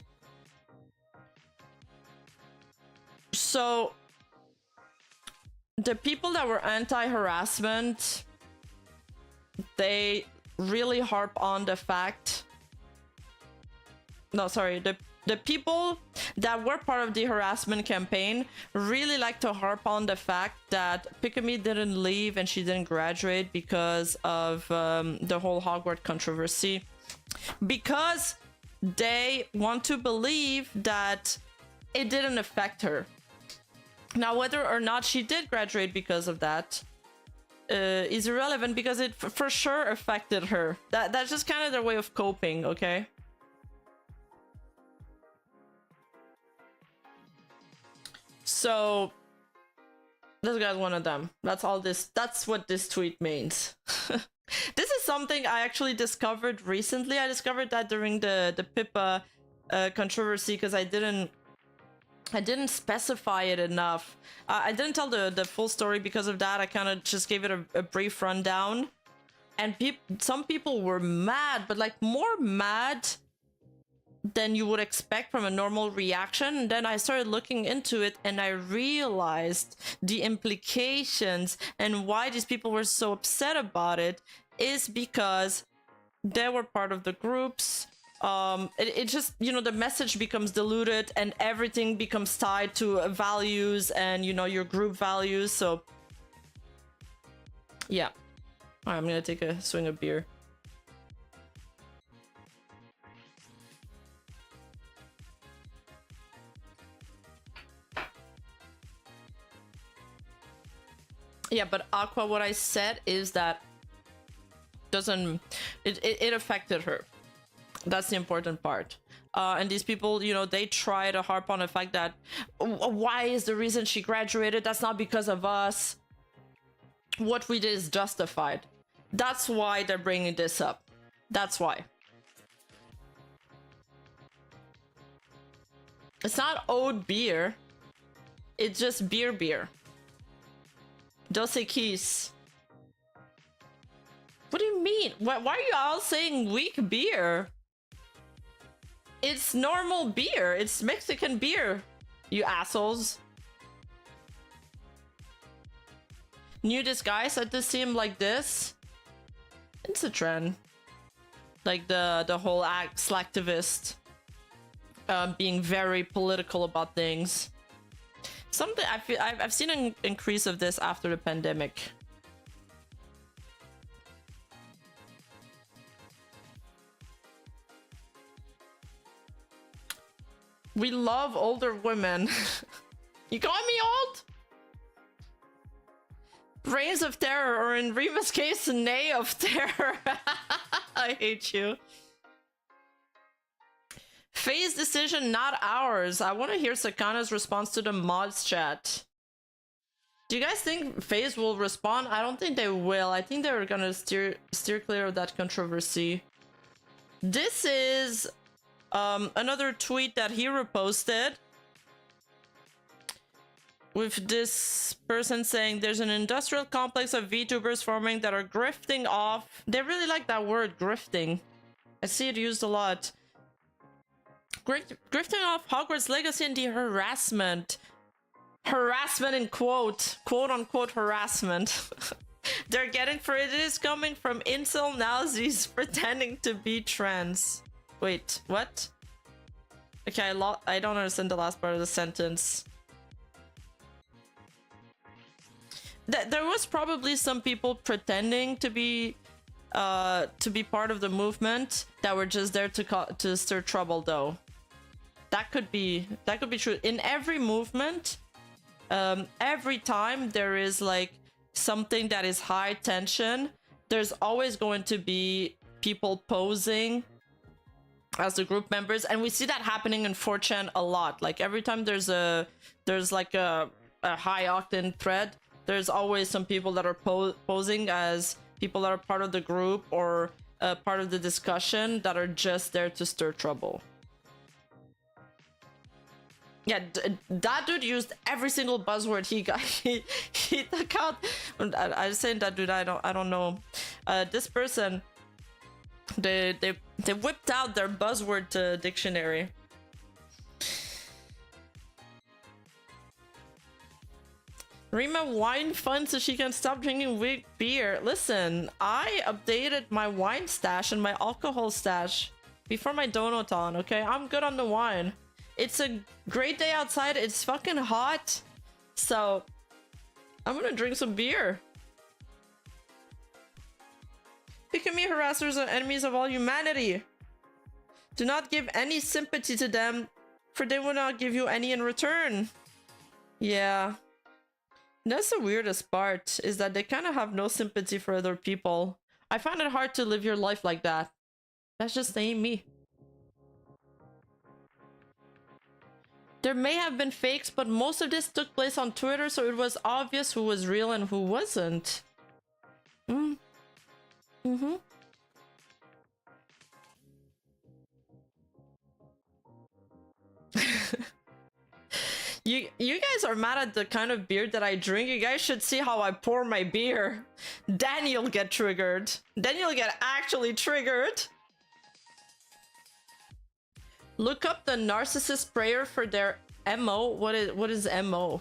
So the people that were anti-harassment, they really harp on the fact. No, sorry. The people that were part of the harassment campaign really like to harp on the fact that Pick-a-me didn't leave and she didn't graduate because of the whole Hogwarts controversy. Because they want to believe that it didn't affect her. Now, whether or not she did graduate because of that is irrelevant because it for sure affected her. That's just kind of their way of coping, okay? So this guy's one of them. That's what this tweet means. This is something I actually discovered recently. I discovered that during the Pippa controversy because I didn't specify it enough. I didn't tell the full story because of that. I kind of just gave it a brief rundown. And some people were mad, but like more mad than you would expect from a normal reaction. And then I started looking into it and I realized the implications and why these people were so upset about it is because they were part of the groups. It just, you know, the message becomes diluted and everything becomes tied to values and, you know, your group values. So yeah. All right, I'm gonna take a swing of beer. Yeah, but Aqua, what I said is that it affected her. That's the important part. And these people, you know, they try to harp on the fact that why is the reason she graduated? That's not because of us. What we did is justified. That's why they're bringing this up. That's why. It's not oat beer. It's just beer. Dos Equis. What do you mean? Why are you all saying weak beer? It's normal beer. It's Mexican beer, you assholes. New disguise. I just see him like this. It's a trend. Like the whole slacktivist being very political about things. Something I've seen an increase of this after the pandemic. We love older women. You call me old? Brains of terror, or in Rima's case, nay of terror. I hate you. FaZe's decision, not ours. I want to hear Sakana's response to the mods chat. Do you guys think FaZe will respond? I don't think they will. I think they're gonna steer clear of that controversy. This is another tweet that he reposted with this person saying there's an industrial complex of VTubers forming that are grifting off. They really like that word, grifting. I see it used a lot. Grifting off Hogwarts Legacy and the harassment. Harassment in quote unquote harassment. They're getting for it is coming from incel Nazis pretending to be trans. Wait, what? Okay, I don't understand the last part of the sentence. There was probably some people pretending to be part of the movement that were just there to stir trouble, though. That could be true. In every movement, every time there is like something that is high tension, there's always going to be people posing as the group members, and we see that happening in 4chan a lot. Like every time there's like a high octane thread, there's always some people that are posing as people that are part of the group or part of the discussion that are just there to stir trouble. Yeah, that dude used every single buzzword he got. He took out. I was saying that dude. I don't know. This person, they whipped out their buzzword dictionary. Rima wine fun so she can stop drinking weak beer. Listen, I updated my wine stash and my alcohol stash before my donaton. Okay, I'm good on the wine. It's a great day outside. It's fucking hot. So I'm gonna drink some beer. Pikami harassers are enemies of all humanity. Do not give any sympathy to them, for they will not give you any in return. Yeah. That's the weirdest part, is that they kind of have no sympathy for other people. I find it hard to live your life like that. That's just ain't me. There may have been fakes, but most of this took place on Twitter, so it was obvious who was real and who wasn't. You guys are mad at the kind of beer that I drink. You guys should see how I pour my beer. Then you'll get triggered. Then you'll get actually triggered. Look up the narcissist prayer for their MO. What is MO?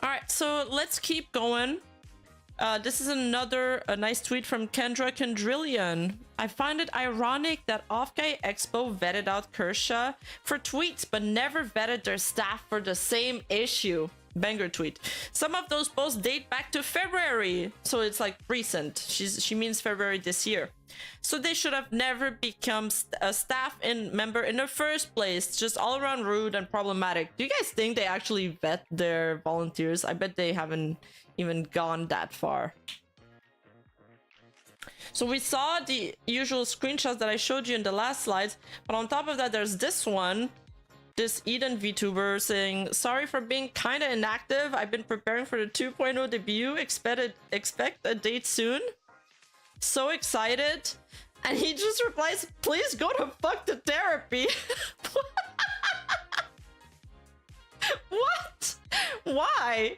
Alright, so let's keep going. This is another nice tweet from Kendra Kendrillion. I find it ironic that Offkai Expo vetted out Kershaw for tweets, but never vetted their staff for the same issue. Banger tweet. Some of those posts date back to February, so it's like recent. She means February this year. So they should have never become a staff member in the first place. Just all around rude and problematic. Do you guys think they actually vet their volunteers? I bet they haven't even gone that far. So we saw the usual screenshots that I showed you in the last slides, but on top of that there's this one. This Eden VTuber saying, sorry for being kinda inactive. I've been preparing for the 2.0 debut. Expect a date soon. So excited. And he just replies, please go to fuck the therapy. What? Why?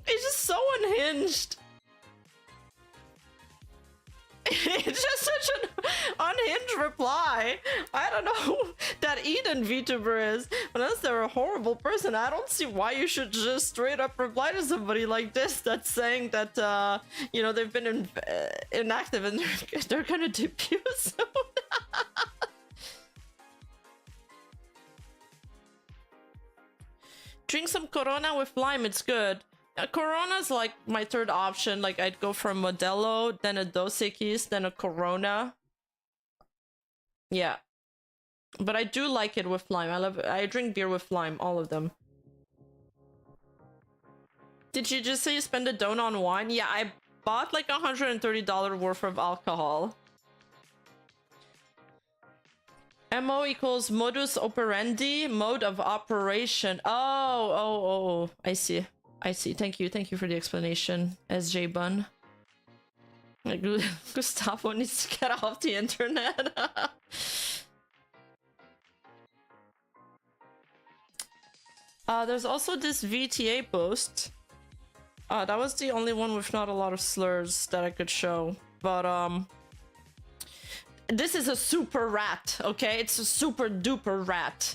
It's just so unhinged. It's just such an unhinged reply. I don't know who that Eden VTuber is. Unless they're a horrible person, I don't see why you should just straight up reply to somebody like this that's saying that, you know, they've been inactive and they're gonna debut soon. Drink some Corona with lime, it's good. Corona's like my third option. Like I'd go for a Modelo, then a Dos Equis, then a Corona. Yeah, but I do like it with lime. I drink beer with lime, all of them. Did you just say you spend a donut on wine? Yeah, I bought like $130 worth of alcohol. MO equals modus operandi, mode of operation. Oh, I see. I see. Thank you for the explanation, SJ Bun. Gustavo needs to get off the internet. There's also this VTA post. That was the only one with not a lot of slurs that I could show. But, this is a super rat, okay? It's a super duper rat.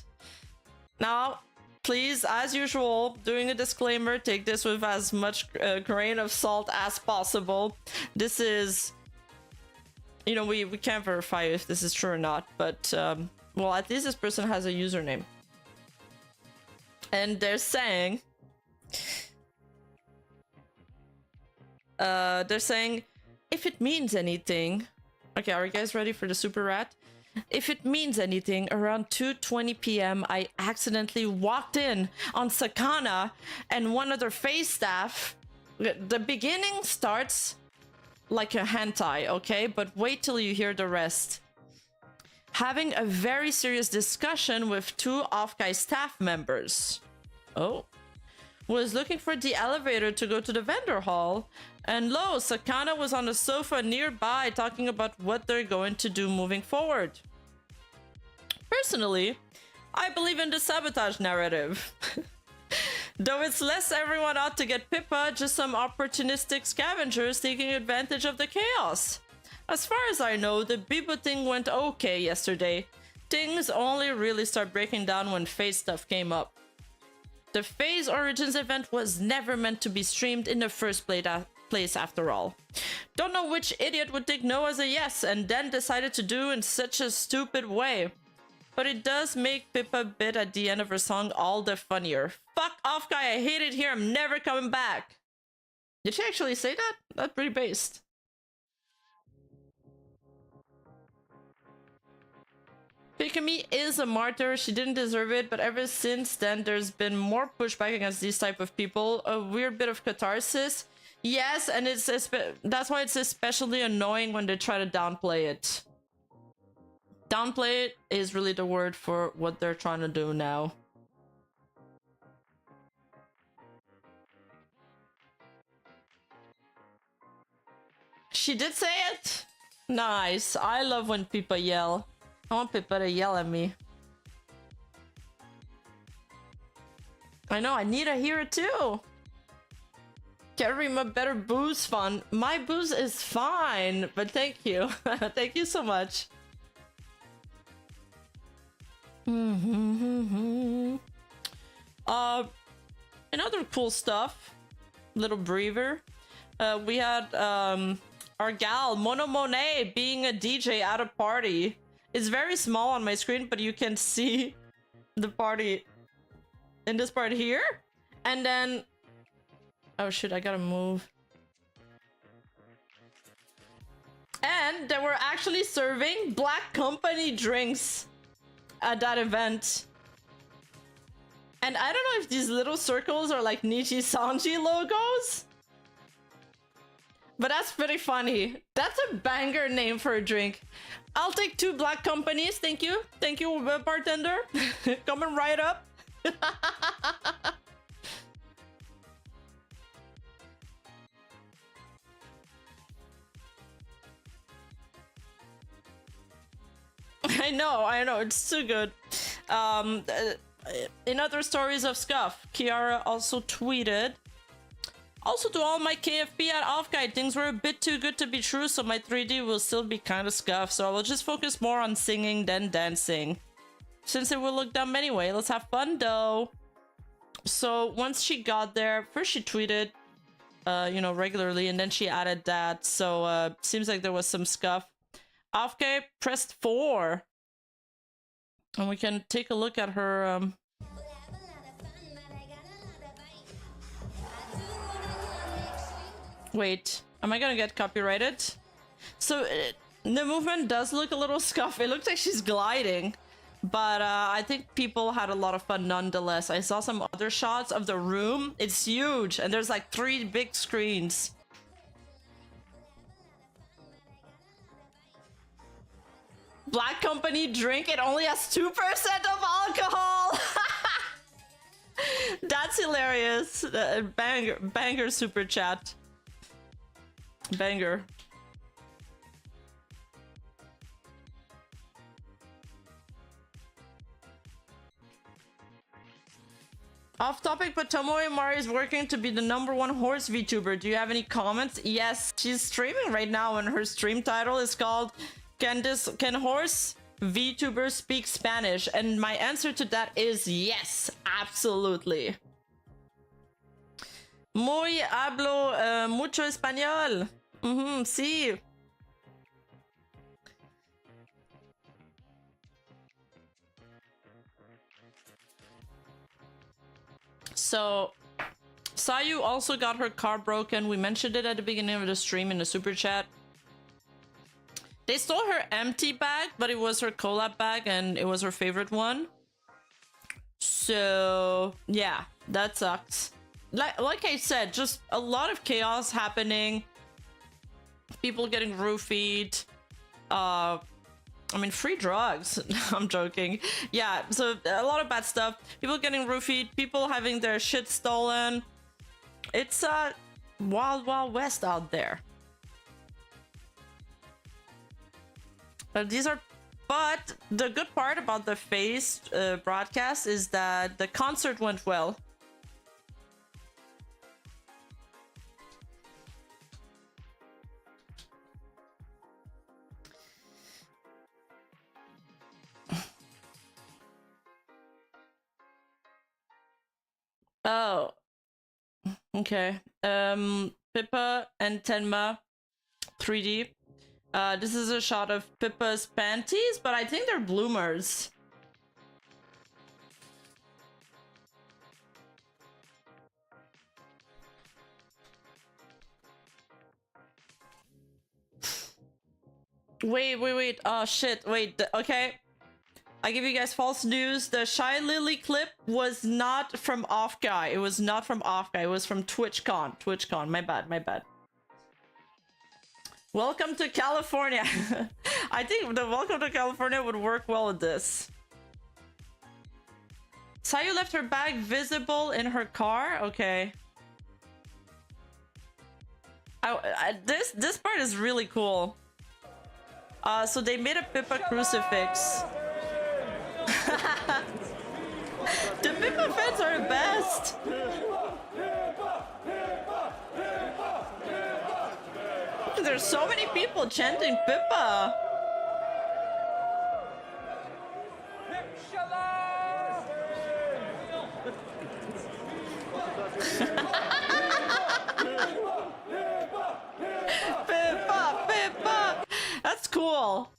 Now, please, as usual, doing a disclaimer, take this with as much grain of salt as possible. This is... You know, we can't verify if this is true or not, but, well, at least this person has a username. And they're saying... if it means anything... Okay, are you guys ready for the super rat? If it means anything, around 2:20 p.m. I accidentally walked in on Sakana and one other phase staff. The beginning starts like a hentai, okay? But wait till you hear the rest. Having a very serious discussion with two Offkai staff members. Oh. Was looking for the elevator to go to the vendor hall, and lo, Sakana was on the sofa nearby talking about what they're going to do moving forward. Personally, I believe in the sabotage narrative. Though it's less everyone out to get Pippa, just some opportunistic scavengers taking advantage of the chaos. As far as I know, the Bibo thing went okay yesterday. Things only really start breaking down when phase stuff came up. The Phase Origins event was never meant to be streamed in the first place after all. Don't know which idiot would take no as a yes and then decided to do in such a stupid way. But it does make Pippa bit at the end of her song all the funnier. Fuck Offkai, I hate it here, I'm never coming back. Did she actually say that? That's pretty based. Pikami is a martyr, she didn't deserve it, but ever since then there's been more pushback against these type of people, a weird bit of catharsis. Yes, and that's why it's especially annoying when they try to downplay it. Downplay it is really the word for what they're trying to do now. She did say it? Nice, I love when people yell. I want Pippa to yell at me. I know, I need to hear it too. Get Rima better booze fun. My booze is fine, but thank you. Thank you so much. In other cool stuff, little breather. We had our gal Mono Monet being a DJ at a party. It's very small on my screen, but you can see the party in this part here. And then... Oh shit, I gotta move. And they were actually serving Black Company drinks at that event. And I don't know if these little circles are like Nichi Sanji logos. But that's pretty funny. That's a banger name for a drink. I'll take 2 Black Companies, thank you. Thank you, bartender. Coming right up. I know, it's too good. In other stories of scuff, Kiara also tweeted, also to all my KFP at Offkai, things were a bit too good to be true, so my 3D will still be kind of scuffed, so I will just focus more on singing than dancing. Since it will look dumb anyway, let's have fun though. So once she got there, first she tweeted, you know, regularly, and then she added that, so seems like there was some scuff. Offkai pressed 4. And we can take a look at her, Wait, am I gonna get copyrighted? So, the movement does look a little scuffed. It looks like she's gliding. But, I think people had a lot of fun nonetheless. I saw some other shots of the room. It's huge, and there's like 3 big screens. Black company drink, it only has 2% of alcohol. That's hilarious. Banger super chat. Banger. Off topic, but Tomoe Mari is working to be the #1 horse VTuber. Do you have any comments? Yes, she's streaming right now, and her stream title is called Can Horse VTuber Speak Spanish? And my answer to that is yes, absolutely. Muy hablo mucho español. Sí. So, Sayu also got her car broken. We mentioned it at the beginning of the stream in the super chat. They stole her empty bag, but it was her collab bag and it was her favorite one. So, yeah, that sucks. Like I said, just a lot of chaos happening. People getting roofied. I mean, free drugs. I'm joking. Yeah, so a lot of bad stuff. People getting roofied, people having their shit stolen. It's wild, wild west out there. But the good part about the FaZe broadcast is that the concert went well. Oh, okay. Pippa and Tenma 3D. This is a shot of Pippa's panties, but I think they're bloomers. Wait. Oh shit, wait, okay. I give you guys false news. The Shy Lily clip was not from Offkai. It was not from Offkai. It was from TwitchCon. TwitchCon. My bad. Welcome to California. I think the Welcome to California would work well with this. Sayu left her bag visible in her car? Okay. This part is really cool. So they made a Pippa crucifix. The Pippa fans are the best. There's so many people chanting Pippa. Pippa. That's cool.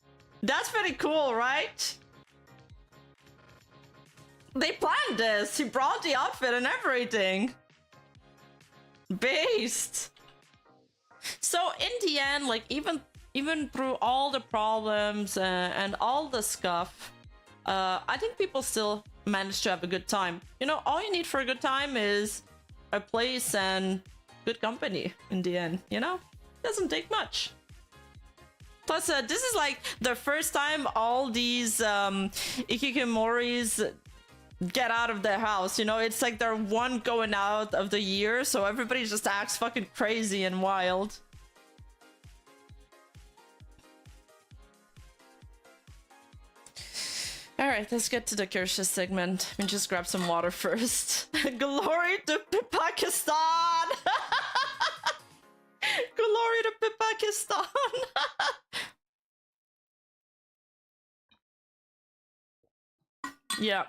That's pretty cool, right? They planned this. He brought the outfit and everything. Based. So in the end, like even through all the problems and all the scuff, I think people still managed to have a good time. You know, all you need for a good time is a place and good company in the end, you know? Doesn't take much. Plus, this is like the first time all these ikikimoris get out of their house, you know? It's like their one going out of the year, so everybody just acts fucking crazy and wild. Alright, let's get to the Kirsha segment. Let me just grab some water first. Glory to Pakistan! Glory to Pakistan! Yeah.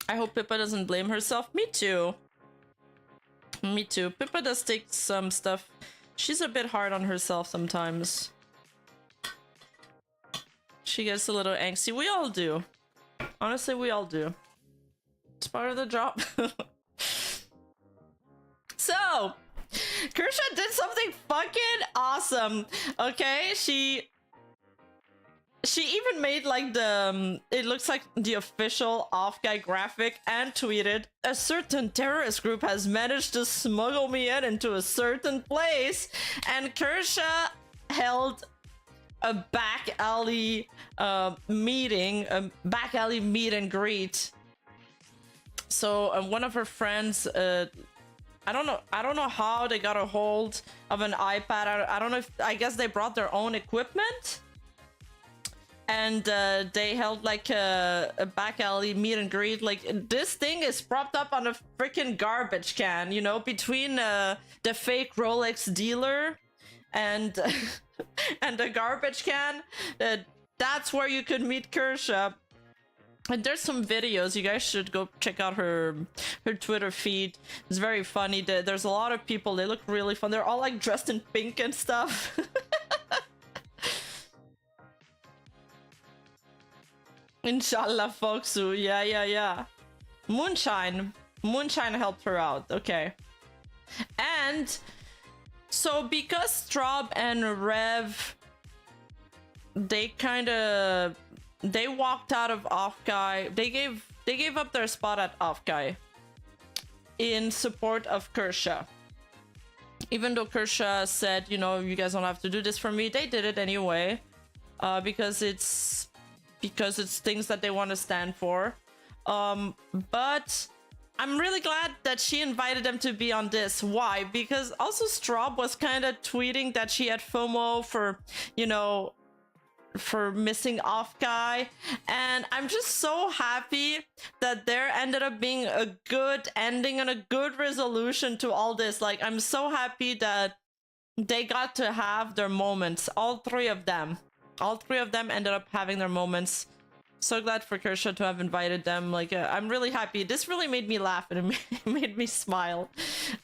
I hope Pippa doesn't blame herself. Me too. Me too. Pippa does take some stuff. She's a bit hard on herself sometimes. She gets a little angsty. We all do. Honestly, we all do. It's part of the job. So, Kirsha did something fucking awesome. Okay, she even made like the it looks like the official Offkai graphic and tweeted, "A certain terrorist group has managed to smuggle me into a certain place," and Kirsha held a back alley meeting, a back alley meet and greet. So one of her friends, I don't know how they got a hold of an iPad. I don't know if, I guess they brought their own equipment, and they held like a back alley meet and greet. Like, this thing is propped up on a freaking garbage can, you know, between the fake Rolex dealer and and the garbage can. That's where you could meet Kersha. And there's some videos. You guys should go check out her Twitter feed. It's very funny. There's a lot of people. They look really fun. They're all like dressed in pink and stuff. Inshallah, Foxu. Yeah. Moonshine helped her out. Okay. And so because Straub and Rev, they walked out of Offkai. They gave up their spot at Offkai in support of Kersha. Even though Kersha said, you know, you guys don't have to do this for me, they did it anyway, because it's things that they want to stand for. But I'm really glad that she invited them to be on this. Why? Because also Straub was kind of tweeting that she had FOMO for, you know, for missing Offkai, and I'm just so happy that there ended up being a good ending and a good resolution to all this. Like, I'm so happy that they got to have their moments. All three of them ended up having their moments. So glad for Kersha to have invited them. Like, I'm really happy. This really made me laugh and it made me smile.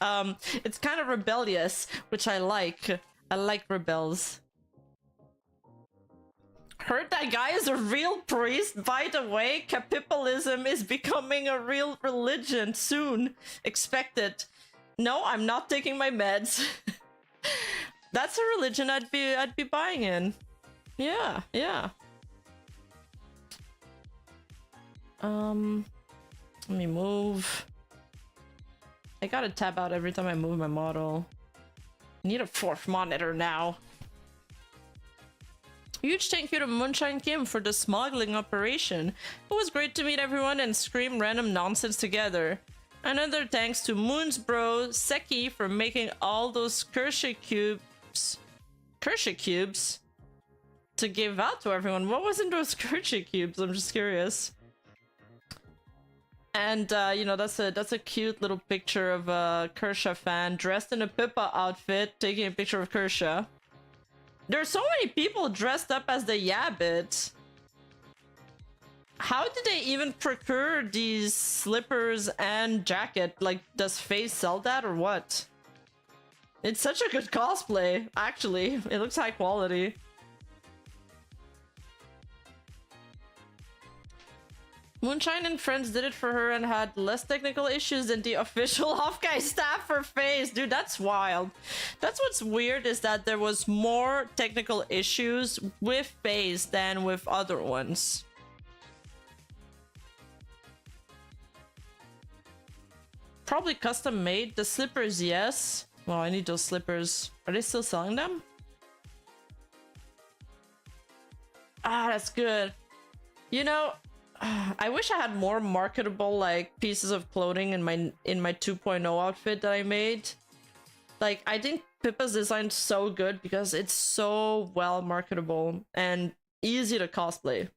It's kind of rebellious, which I like. I like rebels. Heard that guy is a real priest. By the way, capitalism is becoming a real religion soon. Expect it. No, I'm not taking my meds. That's a religion I'd be buying in. Yeah. Let me move. I gotta tab out every time I move my model. I need a fourth monitor now. Huge thank you to Moonshine Kim for the smuggling operation. It was great to meet everyone and scream random nonsense together. Another thanks to Moon's bro, Seki, for making all those Kersha cubes to give out to everyone. What was in those Kersha cubes? I'm just curious. And you know, that's a cute little picture of a Kersha fan dressed in a Pippa outfit taking a picture of Kersha. There's so many people dressed up as the Yabbit. How did they even procure these slippers and jacket? Like, does FaZe sell that or what? It's such a good cosplay, actually. It looks high quality. Moonshine and friends did it for her and had less technical issues than the official Offkai staff for FaZe. Dude, that's wild. That's what's weird, is that there was more technical issues with FaZe than with other ones. Probably custom made. The slippers, yes. Well, I need those slippers. Are they still selling them? Ah, that's good. You know, I wish I had more marketable like pieces of clothing in my 2.0 outfit that I made. Like, I think Pippa's design is so good because it's so well marketable and easy to cosplay.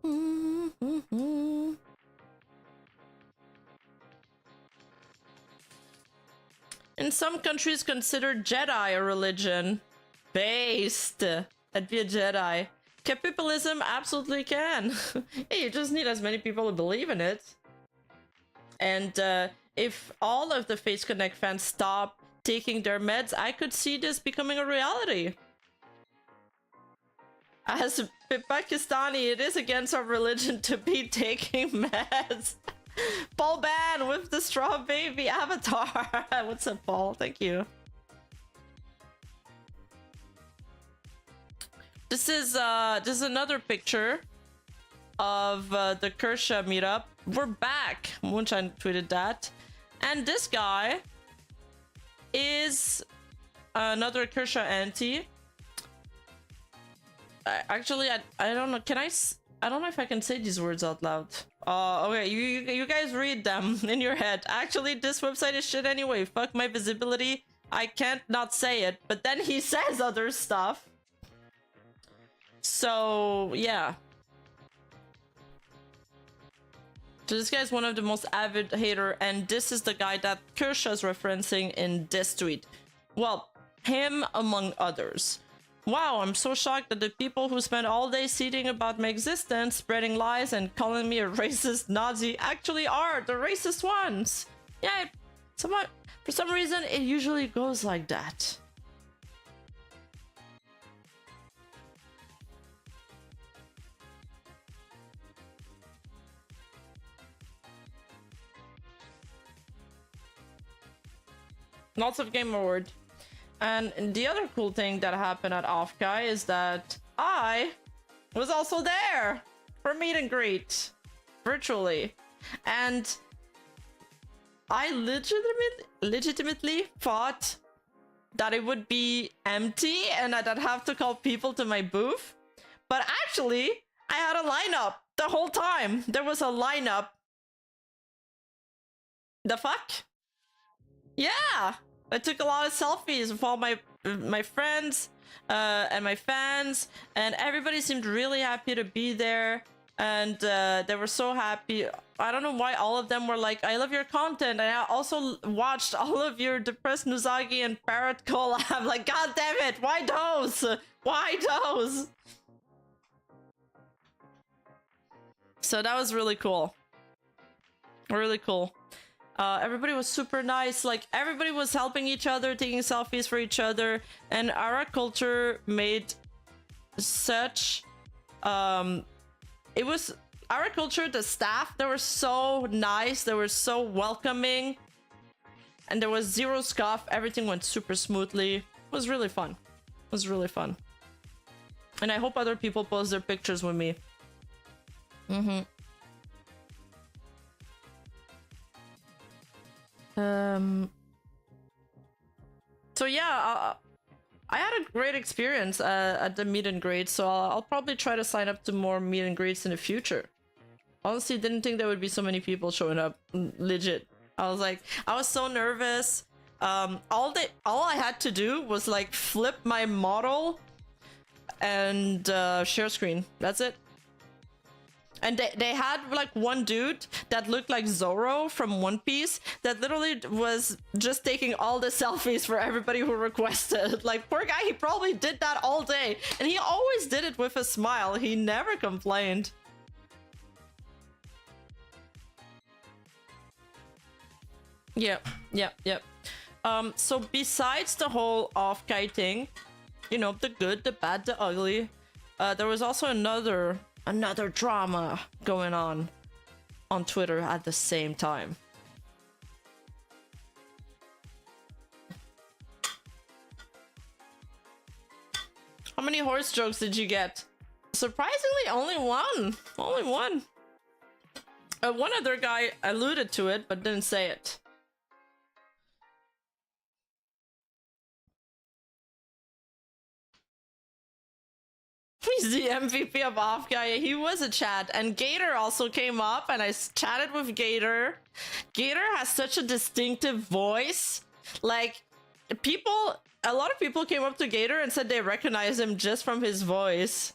In some countries consider Jedi a religion. Based. That'd be a Jedi. Capitalism absolutely can. Hey, you just need as many people to believe in it. And if all of the FaZe Connect fans stop taking their meds, I could see this becoming a reality. As a Pakistani, it is against our religion to be taking meds. Paul Ban with the straw baby avatar. What's up, Paul? Thank you. This is another picture of the Kersha meetup. We're back. Moonshine tweeted that. And this guy is another Kersha auntie. Actually, I don't know. I don't know if I can say these words out loud. Okay, you guys read them in your head. Actually, this website is shit anyway. Fuck my visibility. I can't not say it. But then he says other stuff. So, yeah. So this guy's one of the most avid hater, and this is the guy that Kersha's referencing in this tweet. Well, him among others. Wow, I'm so shocked that the people who spend all day seething about my existence, spreading lies and calling me a racist Nazi actually are the racist ones. Yeah, for some reason it usually goes like that. Lots of game award. And the other cool thing that happened at Offkai is that I was also there for meet and greet virtually, and I legitimately thought that it would be empty and I'd have to call people to my booth, but actually I had a lineup the whole time. There was a lineup. The fuck? Yeah, I took a lot of selfies with all my friends and my fans, and everybody seemed really happy to be there, and they were so happy. I don't know why all of them were like, I love your content, and I also watched all of your Depressed Nuzagi and Parrot collab. Like, god damn it, why those? Why those? So that was really cool. Really cool. Everybody was super nice. Like, everybody was helping each other, taking selfies for each other, and our culture made such it was our culture, the staff, they were so nice, they were so welcoming, and there was zero scuff. Everything went super smoothly. It was really fun. It was really fun, and I hope other people post their pictures with me. So yeah, I had a great experience at the meet and greet, so I'll probably try to sign up to more meet and greets in the future. Honestly, didn't think there would be so many people showing up. Legit. I was so nervous. All I had to do was like flip my model and share screen. That's it. And they had like one dude that looked like Zoro from One Piece that literally was just taking all the selfies for everybody who requested. Like, poor guy, he probably did that all day. And he always did it with a smile. He never complained. Yep. So besides the whole Offkai thing, you know, the good, the bad, the ugly, there was also another drama going on Twitter at the same time. How many horse jokes did you get? Surprisingly, only one. Only one. One other guy alluded to it, but didn't say it. He's the MVP of Offkai. He was a chat, and Gator also came up, and I chatted with Gator. Gator has such a distinctive voice. Like, a lot of people came up to Gator and said they recognize him just from his voice.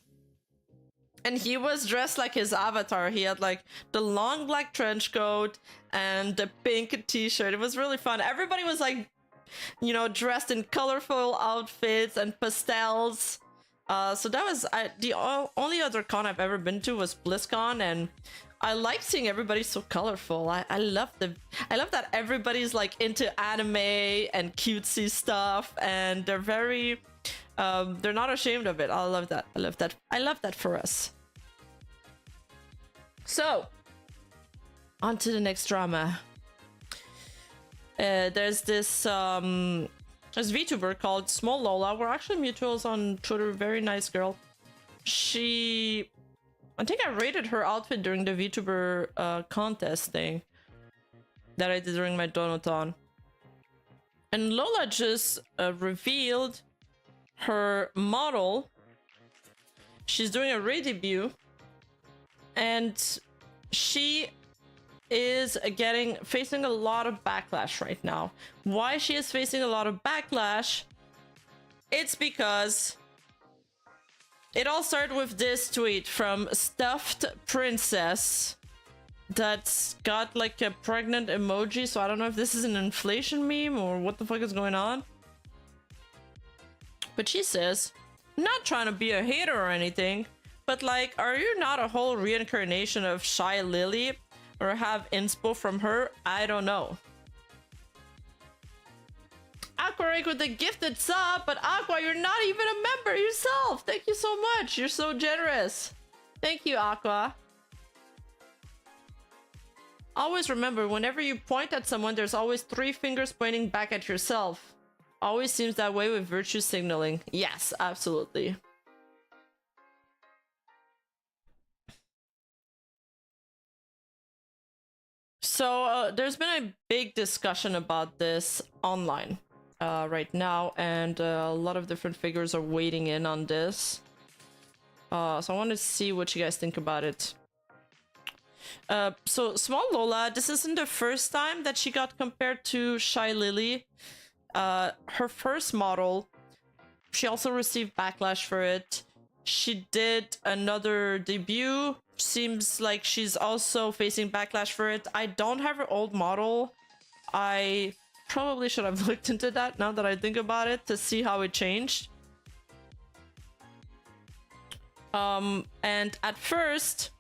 And he was dressed like his avatar. He had like the long black trench coat and the pink t-shirt. It was really fun. Everybody was like, you know, dressed in colorful outfits and pastels. So that was the only other con I've ever been to was BlizzCon, and I like seeing everybody so colorful. I love that everybody's like into anime and cutesy stuff, and they're very they're not ashamed of it. I love that. I love that for us. So on to the next drama. There's this Vtuber called Small Lola. We're actually mutuals on Twitter. Very nice girl. I think I rated her outfit during the Vtuber contest thing that I did during my Donathon. And Lola just revealed her model. She's doing a re-debut, and she is facing a lot of backlash right now. Why she is facing a lot of backlash? It's because it all started with this tweet from Stuffed Princess that's got like a pregnant emoji, so I don't know if this is an inflation meme or what the fuck is going on. But she says, not trying to be a hater or anything, but like, are you not a whole reincarnation of Shy Lily or have inspo from her? I don't know. Aquarake with the gifted sub, but Aqua, you're not even a member yourself. Thank you so much. You're so generous. Thank you, Aqua. Always remember, whenever you point at someone, there's always 3 fingers pointing back at yourself. Always seems that way with virtue signaling. Yes, absolutely. So there's been a big discussion about this online right now, and a lot of different figures are weighing in on this. So I want to see what you guys think about it. So Small Lola, this isn't the first time that she got compared to Shy Lily. Her first model, she also received backlash for it. She did another debut. Seems like she's also facing backlash for it. I don't have her old model. I probably should have looked into that now that I think about it to see how it changed. And at first,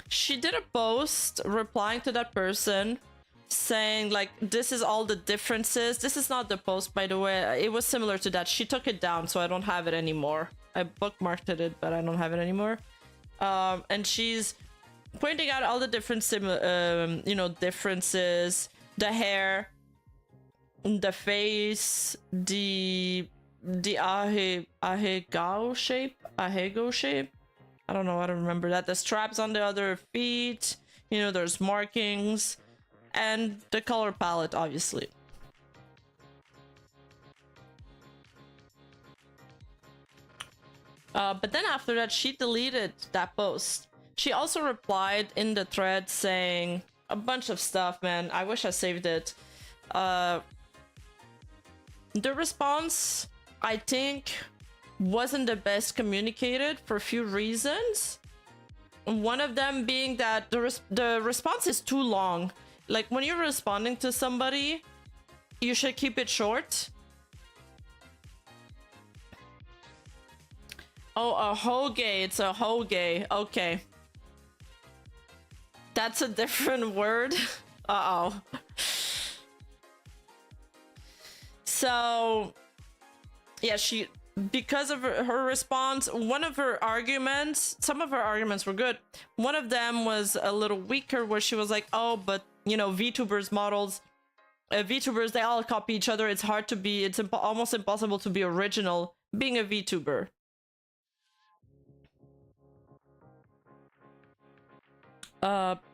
she did a post replying to that person saying like, this is all the differences. This is not the post, by the way. It was similar to that. She took it down, so I don't have it anymore. I bookmarked it, but I don't have it anymore. And she's pointing out all the different you know, differences, the hair, the face, the ahegao shape. I don't know, I don't remember that. The straps on the other feet, you know, there's markings, and the color palette, obviously. But then after that, she deleted that post. She also replied in the thread saying a bunch of stuff, man. I wish I saved it. The response, I think, wasn't the best communicated for a few reasons. One of them being that the response is too long. Like, when you're responding to somebody, you should keep it short. Oh, a hoge. It's a hoge. Okay. That's a different word. Uh-oh. So, yeah, because of her response, one of her arguments, some of her arguments were good. One of them was a little weaker, where she was like, oh, but, you know, VTubers models, VTubers, they all copy each other. It's hard to be, it's almost impossible to be original being a VTuber.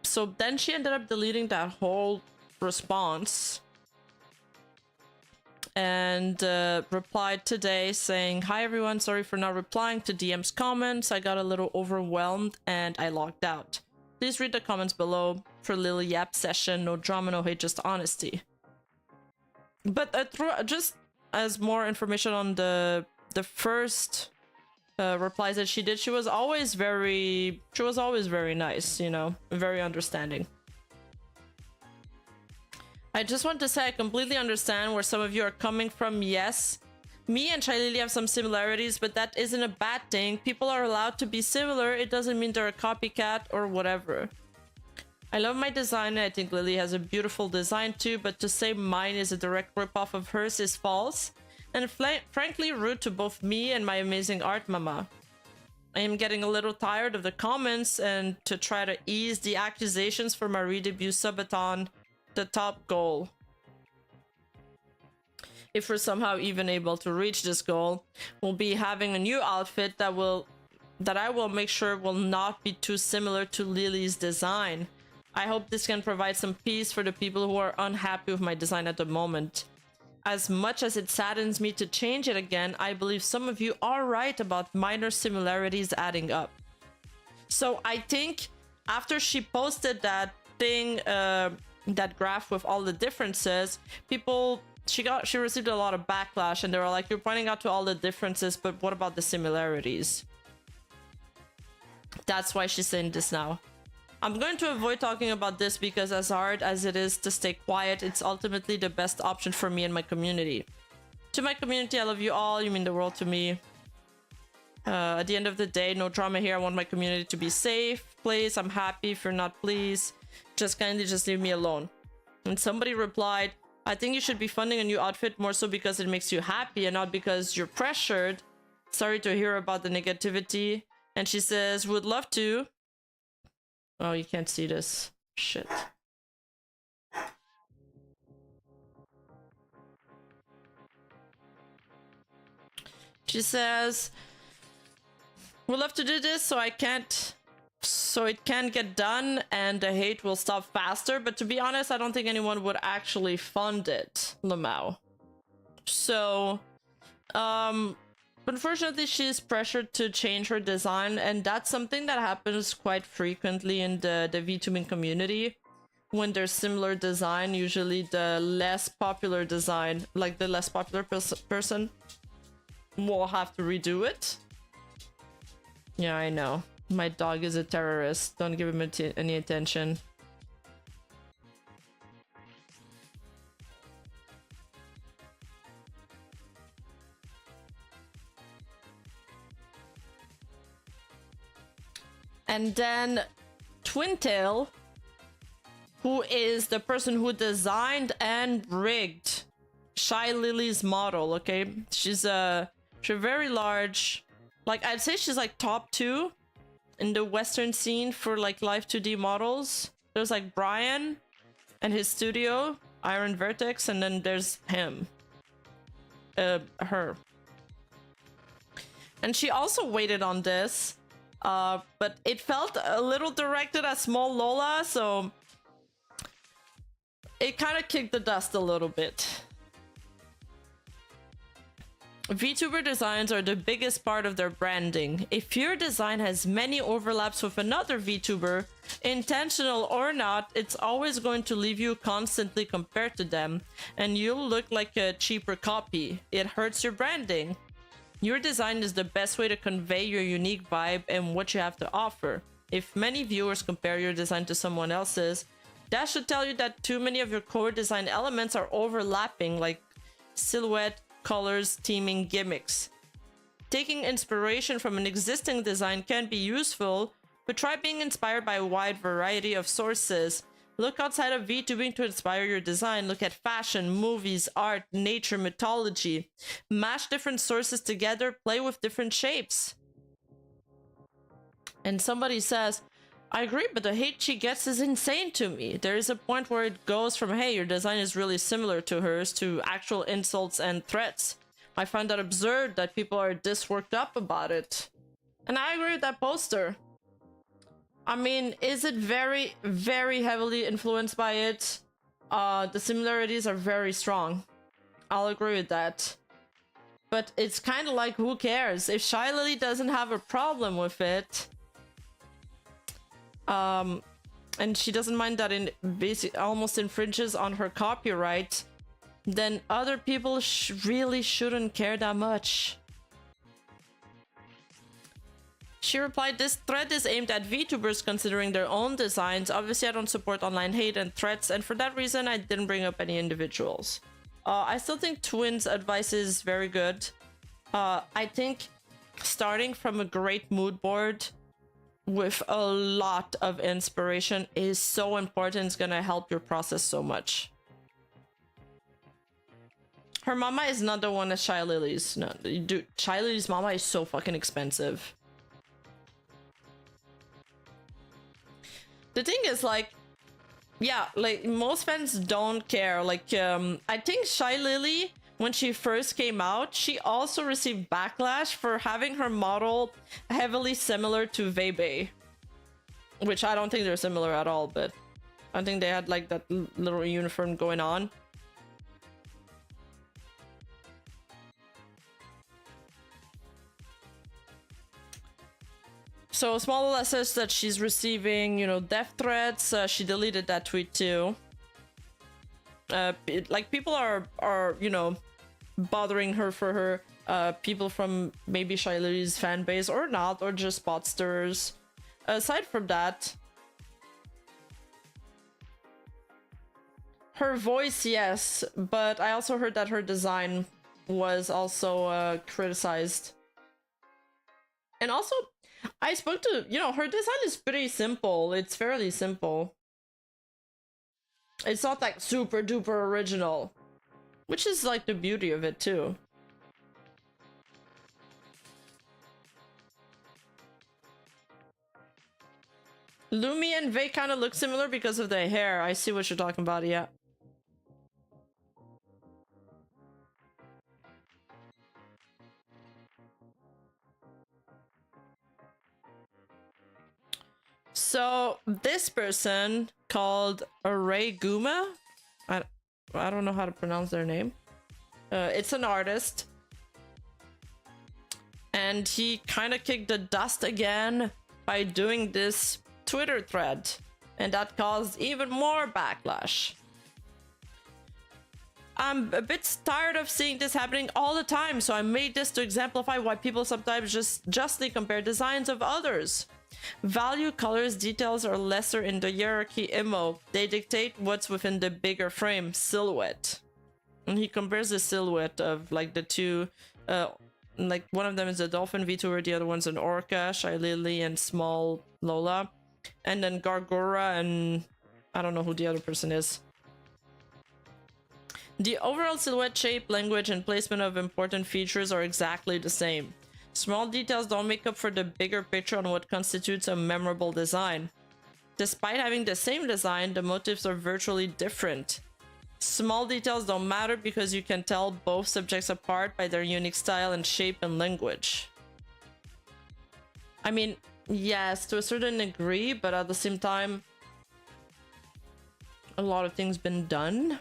So then she ended up deleting that whole response and replied today saying, hi everyone, sorry for not replying to DM's comments. I got a little overwhelmed and I logged out. Please read the comments below. For Lily Yap session, no drama, no hate, just honesty. But just as more information on the first replies that she did, she was always very nice, you know, very understanding. I just want to say I completely understand where some of you are coming from. Yes, me and Shy Lily have some similarities, but that isn't a bad thing. People are allowed to be similar. It doesn't mean they're a copycat or whatever. I love my design, and I think Lily has a beautiful design too, but to say mine is a direct ripoff of hers is false, and frankly rude to both me and my amazing art mama. I am getting a little tired of the comments, and to try to ease the accusations for my re-debut subathon, the top goal, if we're somehow even able to reach this goal, will be having a new outfit that I will make sure will not be too similar to Lily's design. I hope this can provide some peace for the people who are unhappy with my design at the moment. As much as it saddens me to change it again, I believe some of you are right about minor similarities adding up. So I think after she posted that thing, that graph with all the differences, she received a lot of backlash, and they were like, you're pointing out to all the differences, but what about the similarities? That's why she's saying this now. I'm going to avoid talking about this because as hard as it is to stay quiet, it's ultimately the best option for me and my community. To my community, I love you all. You mean the world to me. At the end of the day, no drama here. I want my community to be safe. Please, I'm happy. If you're not, please. Just kindly just leave me alone. And somebody replied, I think you should be funding a new outfit more so because it makes you happy and not because you're pressured. Sorry to hear about the negativity. And she says, would love to. Oh, you can't see this. Shit. She says, we'd love to do this so it can get done and the hate will stop faster. But to be honest, I don't think anyone would actually fund it, Lamau. So, unfortunately, she's pressured to change her design, and that's something that happens quite frequently in the VTubing community. When there's similar design, usually the less popular design, like the less popular person, will have to redo it. Yeah, I know. My dog is a terrorist. Don't give him any attention. And then Twintail, who is the person who designed and rigged Shy Lily's model, okay? She's very large. Like, I'd say she's like top 2 in the Western scene for like live 2D models. There's like Brian and his studio, Iron Vertex, and then there's him. Her. And she also waited on this. But it felt a little directed at small Lola, so it kind of kicked the dust a little bit. VTuber designs are the biggest part of their branding. If your design has many overlaps with another VTuber, intentional or not, it's always going to leave you constantly compared to them, and you'll look like a cheaper copy. It hurts your branding. Your design is the best way to convey your unique vibe and what you have to offer. If many viewers compare your design to someone else's, that should tell you that too many of your core design elements are overlapping, like silhouette, colors, theming, gimmicks. Taking inspiration from an existing design can be useful, but try being inspired by a wide variety of sources. Look outside of VTubing to inspire your design. Look at fashion, movies, art, nature, mythology. Mash different sources together, play with different shapes. And somebody says, I agree, but the hate she gets is insane to me. There is a point where it goes from, hey, your design is really similar to hers, to actual insults and threats. I find that absurd that people are this worked up about it. And I agree with that poster. I mean, is it very, very heavily influenced by it? The similarities are very strong. I'll agree with that. But it's kind of like, who cares? If Shy Lily doesn't have a problem with it, and she doesn't mind that it basically almost infringes on her copyright, then other people really shouldn't care that much. She replied, this thread is aimed at VTubers considering their own designs. Obviously, I don't support online hate and threats, and for that reason, I didn't bring up any individuals. I still think Twin's advice is very good. I think starting from a great mood board with a lot of inspiration is so important. It's gonna help your process so much. Her mama is not the one as Shy Lily's. No, dude, Shy Lily's mama is so fucking expensive. The thing is, like, yeah, like, most fans don't care. Like, I think Shy Lily, when she first came out, she also received backlash for having her model heavily similar to Vebe. Which I don't think they're similar at all, but I think they had, like, that little uniform going on. So Small says that she's receiving, you know, death threats. She deleted that tweet too. Like people are you know, bothering her for her. People from maybe Shiley's fan base or not, or just botsters. Aside from that, her voice, yes, but I also heard that her design was also criticized. And also, I spoke to, you know, her design is pretty simple. It's fairly simple. It's not like super duper original, which is like the beauty of it too. Lumi and Vey kind of look similar because of their hair. I see what you're talking about, yeah. So this person called Array Guma, I don't know how to pronounce their name. It's an artist. And he kind of kicked the dust again by doing this Twitter thread, and that caused even more backlash. I'm a bit tired of seeing this happening all the time, so I made this to exemplify why people sometimes just justly compare designs of others. Value, colors, details are lesser in the hierarchy emo. They dictate what's within the bigger frame, silhouette. And he compares the silhouette of like the two, like one of them is a dolphin Vtuber, the other one's an orca, Shylily and Small Lola. And then Gargora and I don't know who the other person is. The overall silhouette, shape, language, and placement of important features are exactly the same. Small details don't make up for the bigger picture on what constitutes a memorable design. Despite having the same design, the motifs are virtually different. Small details don't matter because you can tell both subjects apart by their unique style and shape and language. I mean, yes, to a certain degree, but at the same time, a lot of things been done.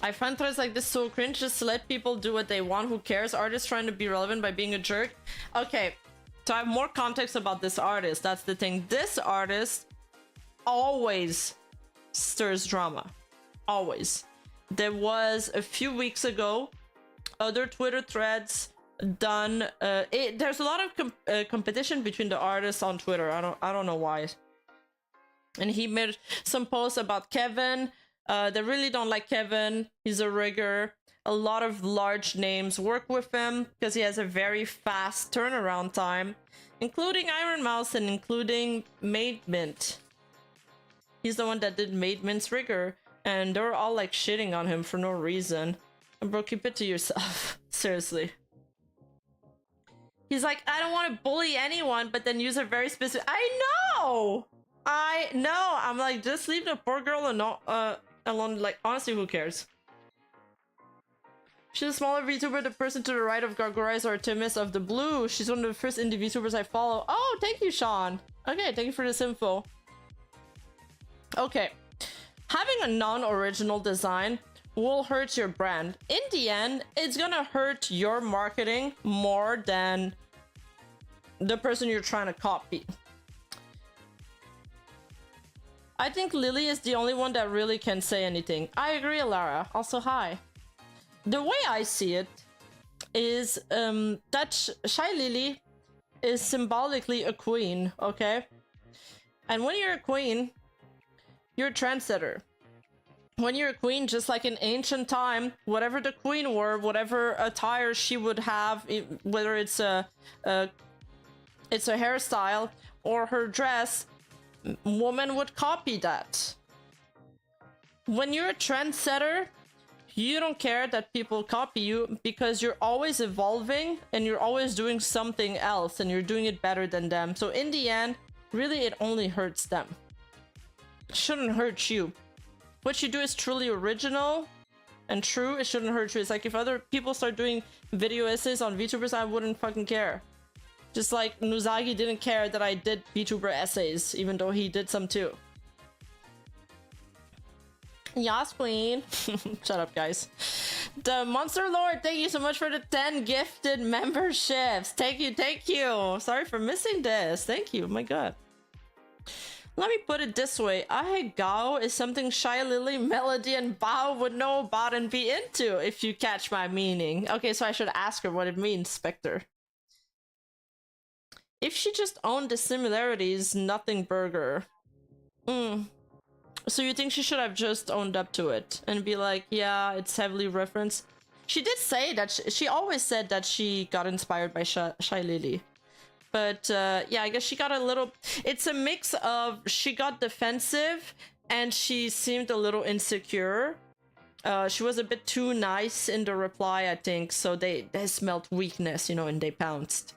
I find threads like this so cringe, just to let people do what they want, who cares? Artists trying to be relevant by being a jerk. Okay, to have more context about this artist, that's the thing. This artist always stirs drama. Always. There was a few weeks ago, other Twitter threads done. There's a lot of competition between the artists on Twitter. I don't know why. And he made some posts about Kevin. They really don't like Kevin. He's a rigger. A lot of large names work with him because he has a very fast turnaround time, including Iron Mouse and including Made Mint. He's the one that did Made Mint's rigger, and they're all like shitting on him for no reason. And bro, keep it to yourself. Seriously. He's like, I don't want to bully anyone, but then use a very specific. I know. I'm like, just leave the poor girl alone. Like, honestly, who cares? She's a smaller VTuber. The person to the right of Gargora is Artemis of the Blue. She's one of the first indie VTubers I follow. Oh, thank you, Sean. Okay, thank you for this info. Okay. Having a non-original design will hurt your brand. In the end, it's gonna hurt your marketing more than the person you're trying to copy. I think Lily is the only one that really can say anything. I agree, Alara. Also, hi. The way I see it is that Shy Lily is symbolically a queen, okay? And when you're a queen, you're a trendsetter. When you're a queen, just like in ancient time, whatever the queen wore, whatever attire she would have, whether it's a hairstyle or her dress, woman would copy that. When you're a trendsetter, you don't care that people copy you because you're always evolving and you're always doing something else and you're doing it better than them. So in the end, really it only hurts them. It shouldn't hurt you. What you do is truly original and true. It shouldn't hurt you. It's like if other people start doing video essays on VTubers, I wouldn't fucking care. Just like Nuzagi didn't care that I did VTuber essays, even though he did some too. Yas, queen. Shut up, guys. The Monster Lord, thank you so much for the 10 gifted memberships. Thank you, thank you. Sorry for missing this. Thank you, my god. Let me put it this way. Ahe Gao is something Shy Lily, Melody, and Bao would know about and be into, if you catch my meaning. Okay, so I should ask her what it means, Spectre. If she just owned the similarities, nothing burger. So you think she should have just owned up to it and be like, yeah, it's heavily referenced. She did say that she always said that she got inspired by Shy Lily. But yeah, I guess she got a little... It's a mix of she got defensive and she seemed a little insecure. She was a bit too nice in the reply, I think. So they smelled weakness, you know, and they pounced.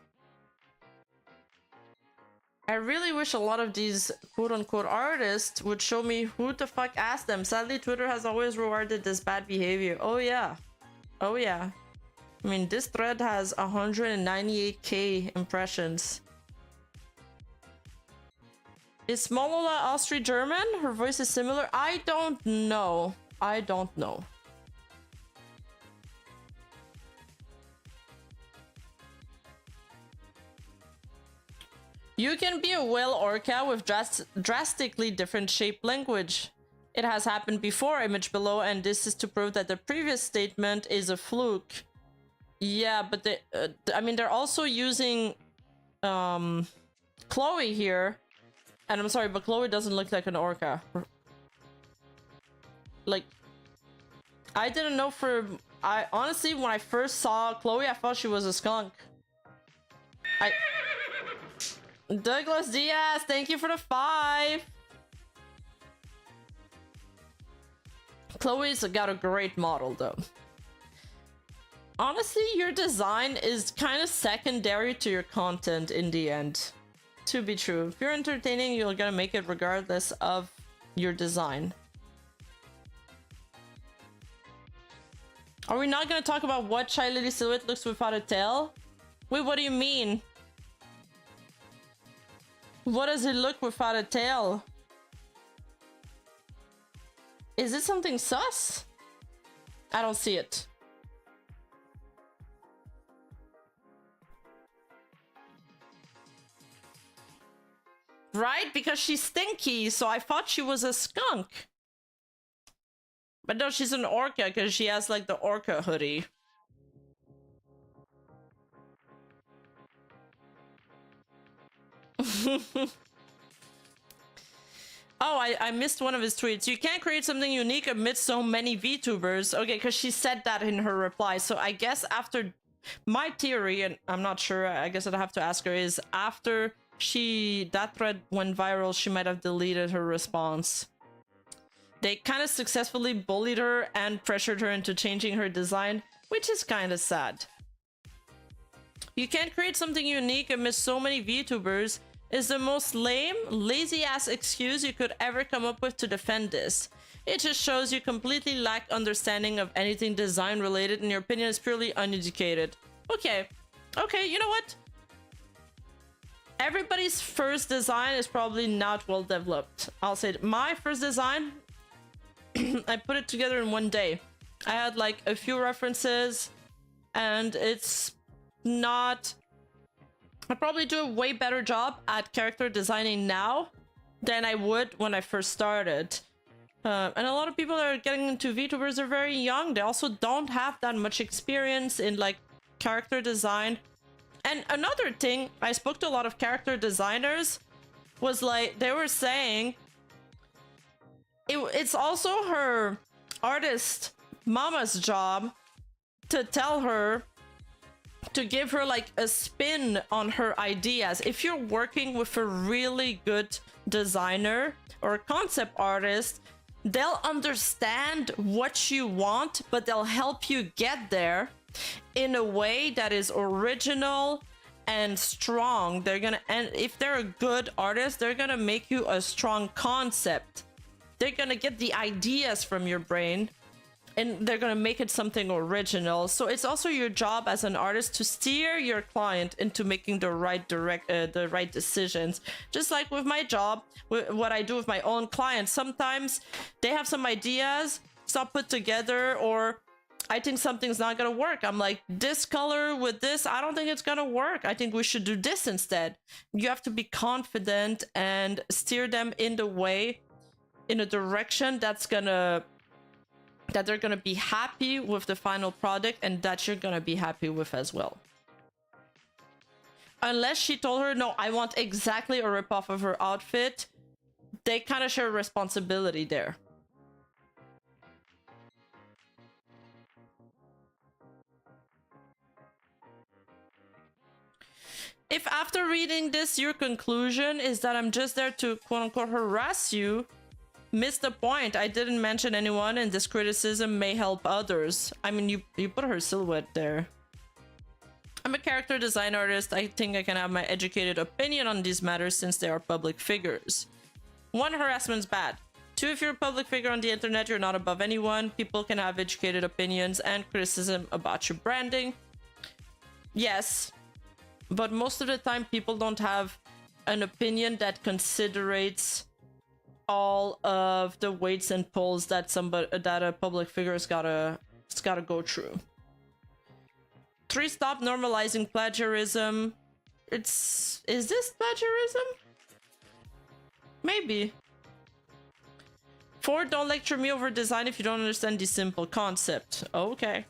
I really wish a lot of these quote-unquote artists would show me who the fuck asked them. Sadly, Twitter has always rewarded this bad behavior. Oh yeah. Oh yeah. I mean, this thread has 198k impressions. Is Molola Austri-German? Her voice is similar? I don't know. I don't know. You can be a whale orca with drastically different shaped language. It has happened before, image below, and this is to prove that the previous statement is a fluke. Yeah, but they, I mean, they're also using Chloe here. And I'm sorry, but Chloe doesn't look like an orca. Like, I didn't know I honestly, when I first saw Chloe, I thought she was a skunk. Douglas Diaz, thank you for the 5. Chloe's got a great model though. Honestly, your design is kind of secondary to your content in the end. To be true. If you're entertaining, you're gonna make it regardless of your design. Are we not gonna talk about what Shy Lily silhouette looks without a tail? Wait, what do you mean? What does it look without a tail? Is it something sus? I don't see it. Right? Because she's stinky, so I thought she was a skunk. But no, she's an orca because she has like the orca hoodie. Oh, I missed one of his tweets. You can't create something unique amidst so many VTubers. Okay, because she said that in her reply. So I guess after my theory, and I'm not sure, I guess I'd have to ask her, is after that thread went viral, she might have deleted her response. They kind of successfully bullied her and pressured her into changing her design, which is kind of sad. You can't create something unique amidst so many VTubers is the most lame, lazy-ass excuse you could ever come up with to defend this. It just shows you completely lack understanding of anything design-related and your opinion is purely uneducated. Okay. Okay, you know what? Everybody's first design is probably not well developed. I'll say it. My first design, I put it together in one day. I had like a few references and it's not... I probably do a way better job at character designing now than I would when I first started. And a lot of people that are getting into VTubers are very young. They also don't have that much experience in like character design. And another thing, I spoke to a lot of character designers, was like, they were saying it's also her artist mama's job to tell her, to give her like a spin on her ideas. If you're working with a really good designer or concept artist, they'll understand what you want, but they'll help you get there in a way that is original and strong. And if they're a good artist, they're gonna make you a strong concept. They're gonna get the ideas from your brain and they're gonna make it something original. So it's also your job as an artist to steer your client into making the right decisions. Just like with my job, what I do with my own clients, sometimes they have some ideas, it's not put together, or I think something's not gonna work. I'm like, this color with this, I don't think it's gonna work. I think we should do this instead. You have to be confident and steer them in the way, in a direction that they're gonna be happy with the final product and that you're gonna be happy with as well. Unless she told her, no, I want exactly a ripoff of her outfit, they kind of share responsibility there. If after reading this, your conclusion is that I'm just there to quote-unquote harass you, miss the point. I didn't mention anyone and this criticism may help others. I mean, you put her silhouette there. I'm a character design artist. I think I can have my educated opinion on these matters since they are public figures. 1, harassment's bad. 2, if you're a public figure on the internet, you're not above anyone. People can have educated opinions and criticism about your branding. Yes. But most of the time, people don't have an opinion that considerates all of the weights and pulls that a public figure's gotta go through. 3, stop normalizing plagiarism. Is this plagiarism? Maybe. 4, don't lecture me over design if you don't understand the simple concept. Okay.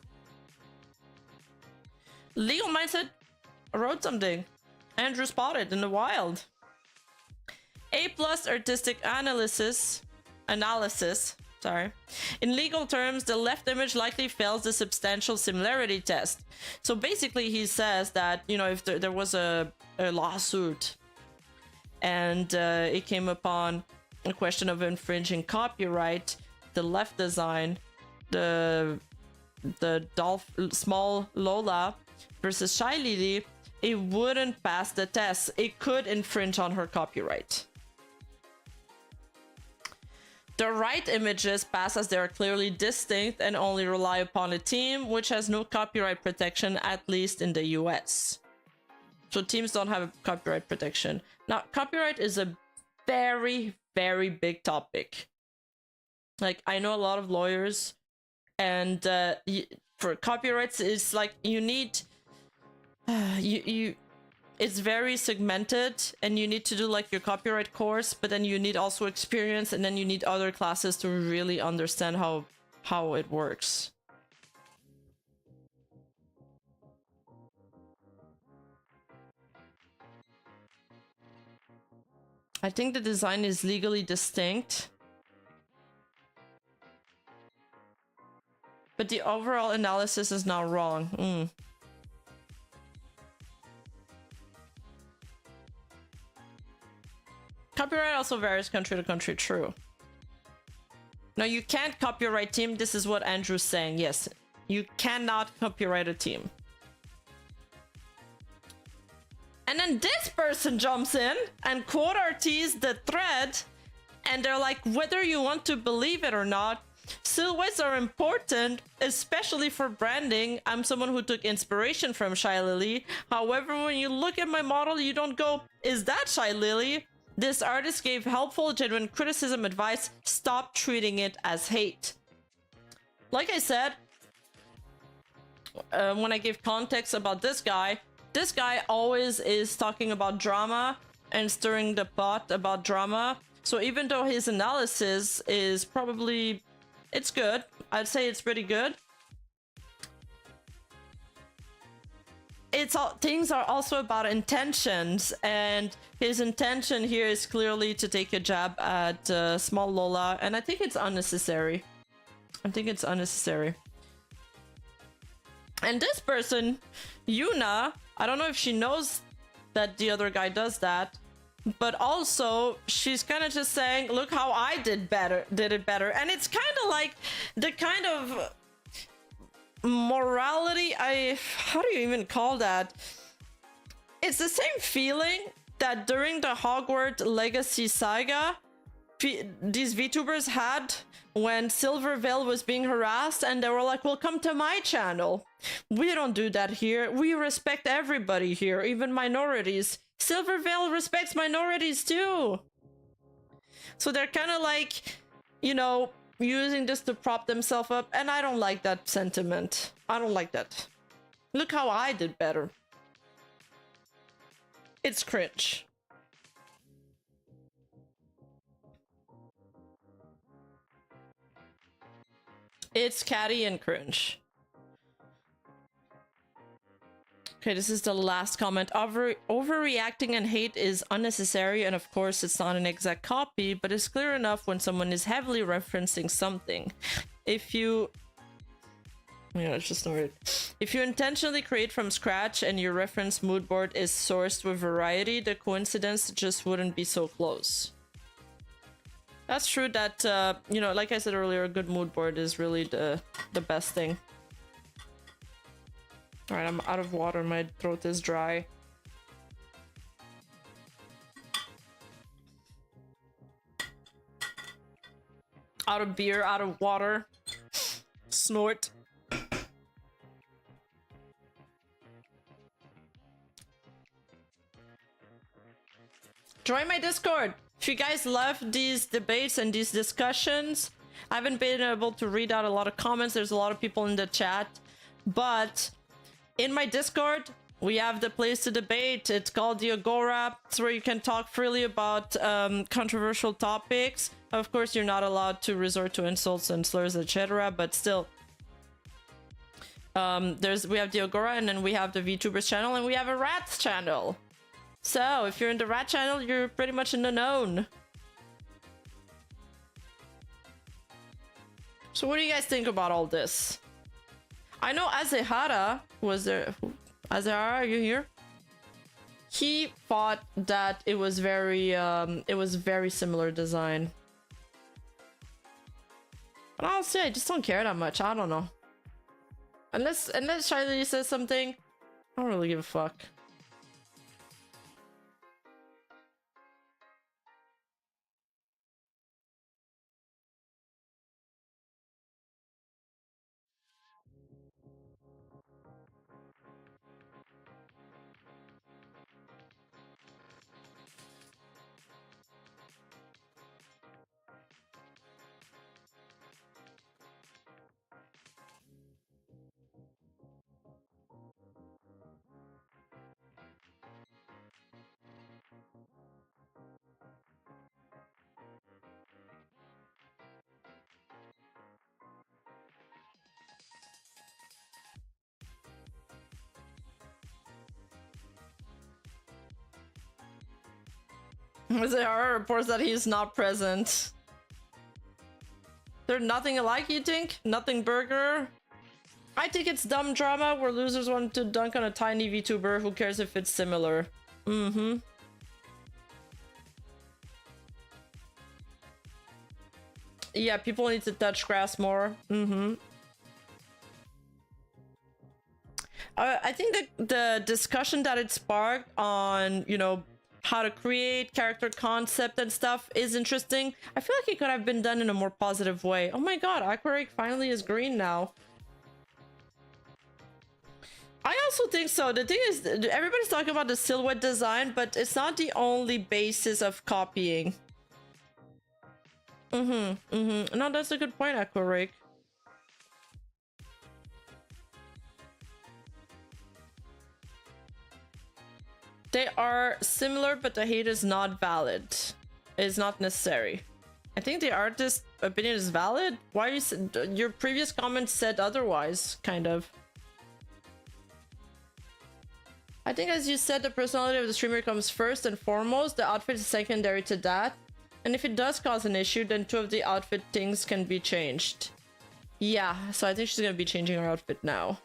Legal mindset. I wrote something. Andrew spotted in the wild. A+ artistic analysis. Sorry. In legal terms, the left image likely fails the substantial similarity test. So basically he says that, you know, if there was a lawsuit and it came upon a question of infringing copyright, the left design, the small Lola versus Shy Lily, it wouldn't pass the test. It could infringe on her copyright. The right images pass as they are clearly distinct and only rely upon a team, which has no copyright protection, at least in the US. So teams don't have copyright protection. Now, copyright is a very, very big topic. Like, I know a lot of lawyers, and for copyrights, it's like you need... it's very segmented and you need to do like your copyright course, but then you need also experience and then you need other classes to really understand how it works. I think the design is legally distinct, but the overall analysis is not wrong. Copyright also varies country to country, true. No, you can't copyright team. This is what Andrew's saying. Yes, you cannot copyright a team. And then this person jumps in and quote RTs the thread, and they're like, whether you want to believe it or not, silhouettes are important, especially for branding. I'm someone who took inspiration from Shy Lily. However, when you look at my model, you don't go, is that Shy Lily? This artist gave helpful, genuine criticism advice. Stop treating it as hate. Like I said, when I gave context about this guy always is talking about drama and stirring the pot about drama. So even though his analysis is probably... it's good. I'd say it's pretty good. Things are also about intentions, and his intention here is clearly to take a jab at small Lola, and I think it's unnecessary. And this person, Yuna, I don't know if she knows that the other guy does that, but also she's kind of just saying, look how I did it better. And it's kind of like the kind of morality, how do you even call that? It's the same feeling that during the Hogwarts Legacy saga these VTubers had when Silverveil was being harassed, and they were like, well, come to my channel. We don't do that here. We respect everybody here, even minorities. Silverveil respects minorities too. So they're kind of like, you know, using this to prop themselves up, and I don't like that sentiment. I don't like that. Look how I did better. It's cringe. It's catty and cringe. Okay, this is the last comment. Overreacting and hate is unnecessary, and of course it's not an exact copy, but it's clear enough when someone is heavily referencing something. If you... Yeah, it's just not weird. If you intentionally create from scratch and your reference mood board is sourced with variety, the coincidence just wouldn't be so close. That's true that, you know, like I said earlier, a good mood board is really the best thing. Alright, I'm out of water, my throat is dry. Out of beer, out of water. Snort. Join my Discord! If you guys love these debates and these discussions, I haven't been able to read out a lot of comments, there's a lot of people in the chat, but in my Discord, we have the place to debate. It's called the Agora. It's where you can talk freely about controversial topics. Of course, you're not allowed to resort to insults and slurs, etc. But still, we have the Agora, and then we have the VTubers channel, and we have a Rats channel. So if you're in the Rat channel, you're pretty much in the known. So what do you guys think about all this? I know Azehara was there. Azehara, are you here? He thought that it was very similar design. But honestly, I just don't care that much. I don't know. Unless Shiley says something, I don't really give a fuck. Azehara reports that he's not present. They're nothing alike, you think? Nothing burger? I think it's dumb drama where losers want to dunk on a tiny VTuber. Who cares if it's similar? Mm-hmm. Yeah, people need to touch grass more. Mm-hmm. I think the discussion that it sparked on, you know, how to create character concept and stuff is interesting. I feel like it could have been done in a more positive way. Oh my god, Aquarake finally is green now. I also think so. The thing is, everybody's talking about the silhouette design, but it's not the only basis of copying. No, that's a good point, Aquarake. They are similar, but the hate is not valid. It's not necessary. I think the artist's opinion is valid. Why you your previous comment said otherwise, kind of. I think, as you said, the personality of the streamer comes first and foremost. The outfit is secondary to that. And if it does cause an issue, then two of the outfit things can be changed. Yeah, so I think she's gonna be changing her outfit now.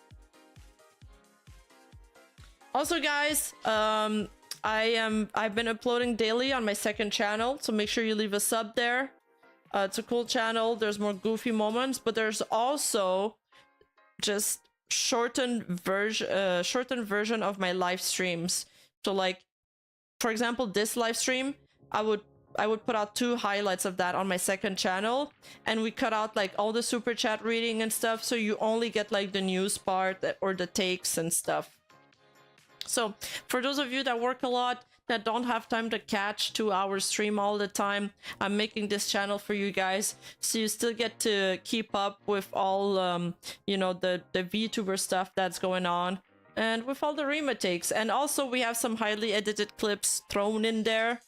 Also, guys, I've been uploading daily on my second channel, so make sure you leave a sub there. It's a cool channel. There's more goofy moments, but there's also just shortened version of my live streams. So, like, for example, this live stream, I would put out 2 highlights of that on my second channel, and we cut out like all the super chat reading and stuff, so you only get like the news part or the takes and stuff. So for those of you that work a lot, that don't have time to catch 2 hour stream all the time. I'm making this channel for you guys, so you still get to keep up with all, you know, the VTuber stuff that's going on, and with all the Rima takes. And also we have some highly edited clips thrown in there.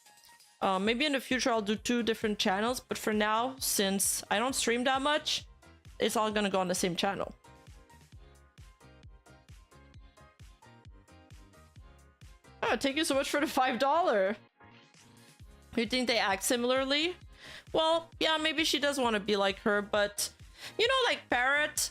Maybe in the future I'll do 2 different channels, but for now, since I don't stream that much, it's all gonna go on the same channel. Oh, thank you so much for the $5. You think they act similarly? Well, yeah, maybe she does want to be like her, but you know, like Parrot,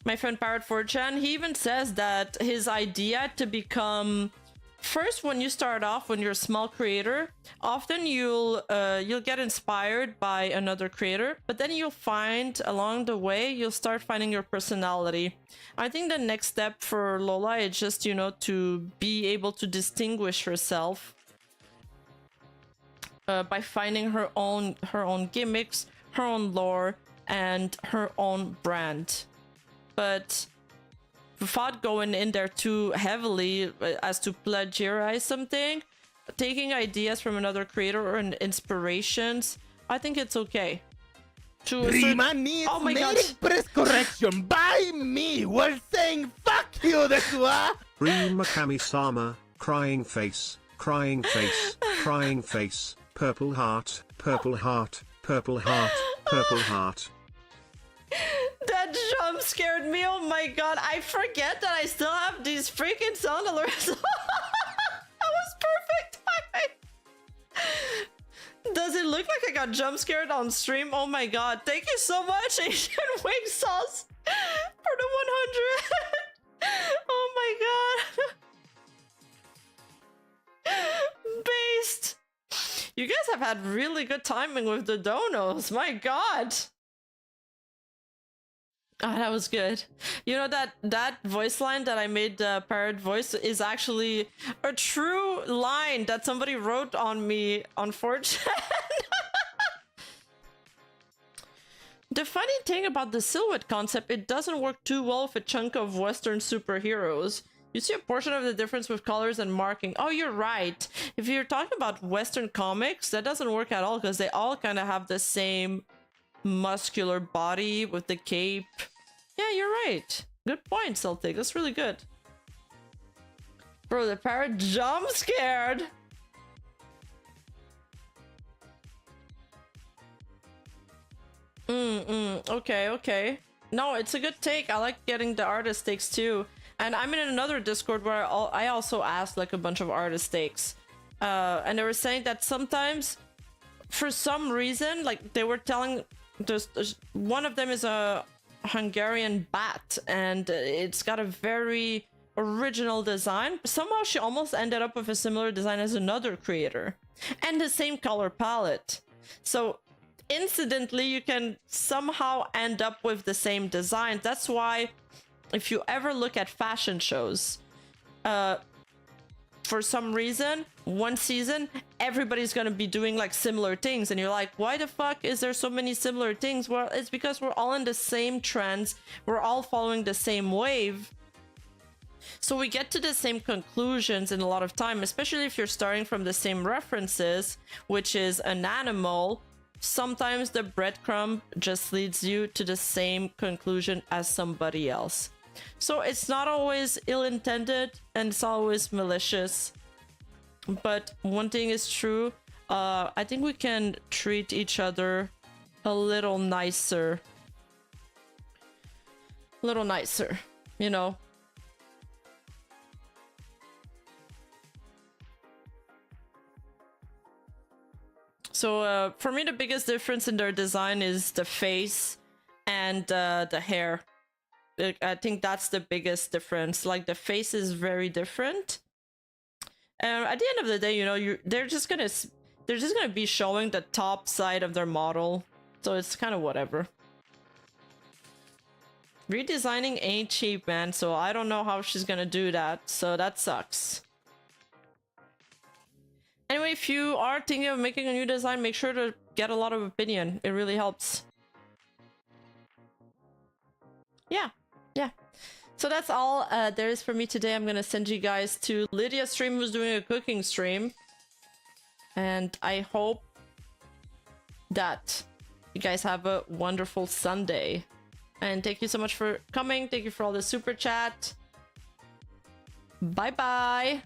my friend Parrot 4chan, he even says that his idea to become, first, when you start off, when you're a small creator, often you'll get inspired by another creator, but then you'll find along the way, you'll start finding your personality. I think the next step for Lola is just, you know, to be able to distinguish herself by finding her own gimmicks, her own lore, and her own brand. But without going in there too heavily as to plagiarize something, taking ideas from another creator or inspirations, I think it's okay. Rima needs oh my God. press correction by me. We're saying fuck you, Rima Kami-sama, crying face, crying face, crying face, purple heart, purple heart, purple heart, purple heart. That jump scared me. Oh my God, I forget that I still have these freaking sound alerts. That was perfect timing. Does it look like I got jump scared on stream? Oh my God, thank you so much, Asian Wing Sauce, for the 100. Oh my God. Based. You guys have had really good timing with the donos. My God. Oh, that was good. You know, that voice line that I made, the parrot voice, is actually a true line that somebody wrote on me on 4chan. The funny thing about the silhouette concept, it doesn't work too well with a chunk of Western superheroes. You see a portion of the difference with colors and marking. Oh, you're right. If you're talking about Western comics, that doesn't work at all because they all kind of have the same muscular body with the cape. Yeah, you're right. Good point, Celtic. That's really good. Bro, the parrot jump scared. Okay, okay. No, it's a good take. I like getting the artist takes too. And I'm in another Discord where I also asked like a bunch of artist takes. And they were saying that sometimes, for some reason, like they were telling, there's one of them is a Hungarian bat, and it's got a very original design. Somehow she almost ended up with a similar design as another creator and the same color palette. So incidentally, you can somehow end up with the same design. That's why if you ever look at fashion shows, for some reason, one season, everybody's gonna be doing like similar things, and you're like, why the fuck is there so many similar things? Well, it's because we're all in the same trends, we're all following the same wave, so we get to the same conclusions in a lot of time, especially if you're starting from the same references, which is an animal. Sometimes the breadcrumb just leads you to the same conclusion as somebody else. So it's not always ill-intended and it's always malicious. But one thing is true, I think we can treat each other a little nicer. You know? So for me, the biggest difference in their design is the face and the hair. I think that's the biggest difference. Like the face is very different. At the end of the day, you know, they're just gonna be showing the top side of their model, so it's kind of whatever. Redesigning ain't cheap, man. So I don't know how she's gonna do that. So that sucks. Anyway, if you are thinking of making a new design, make sure to get a lot of opinion. It really helps. Yeah. So that's all there is for me today. I'm gonna send you guys to Lydia's stream, who's doing a cooking stream. And I hope that you guys have a wonderful Sunday. And thank you so much for coming. Thank you for all the super chat. Bye bye.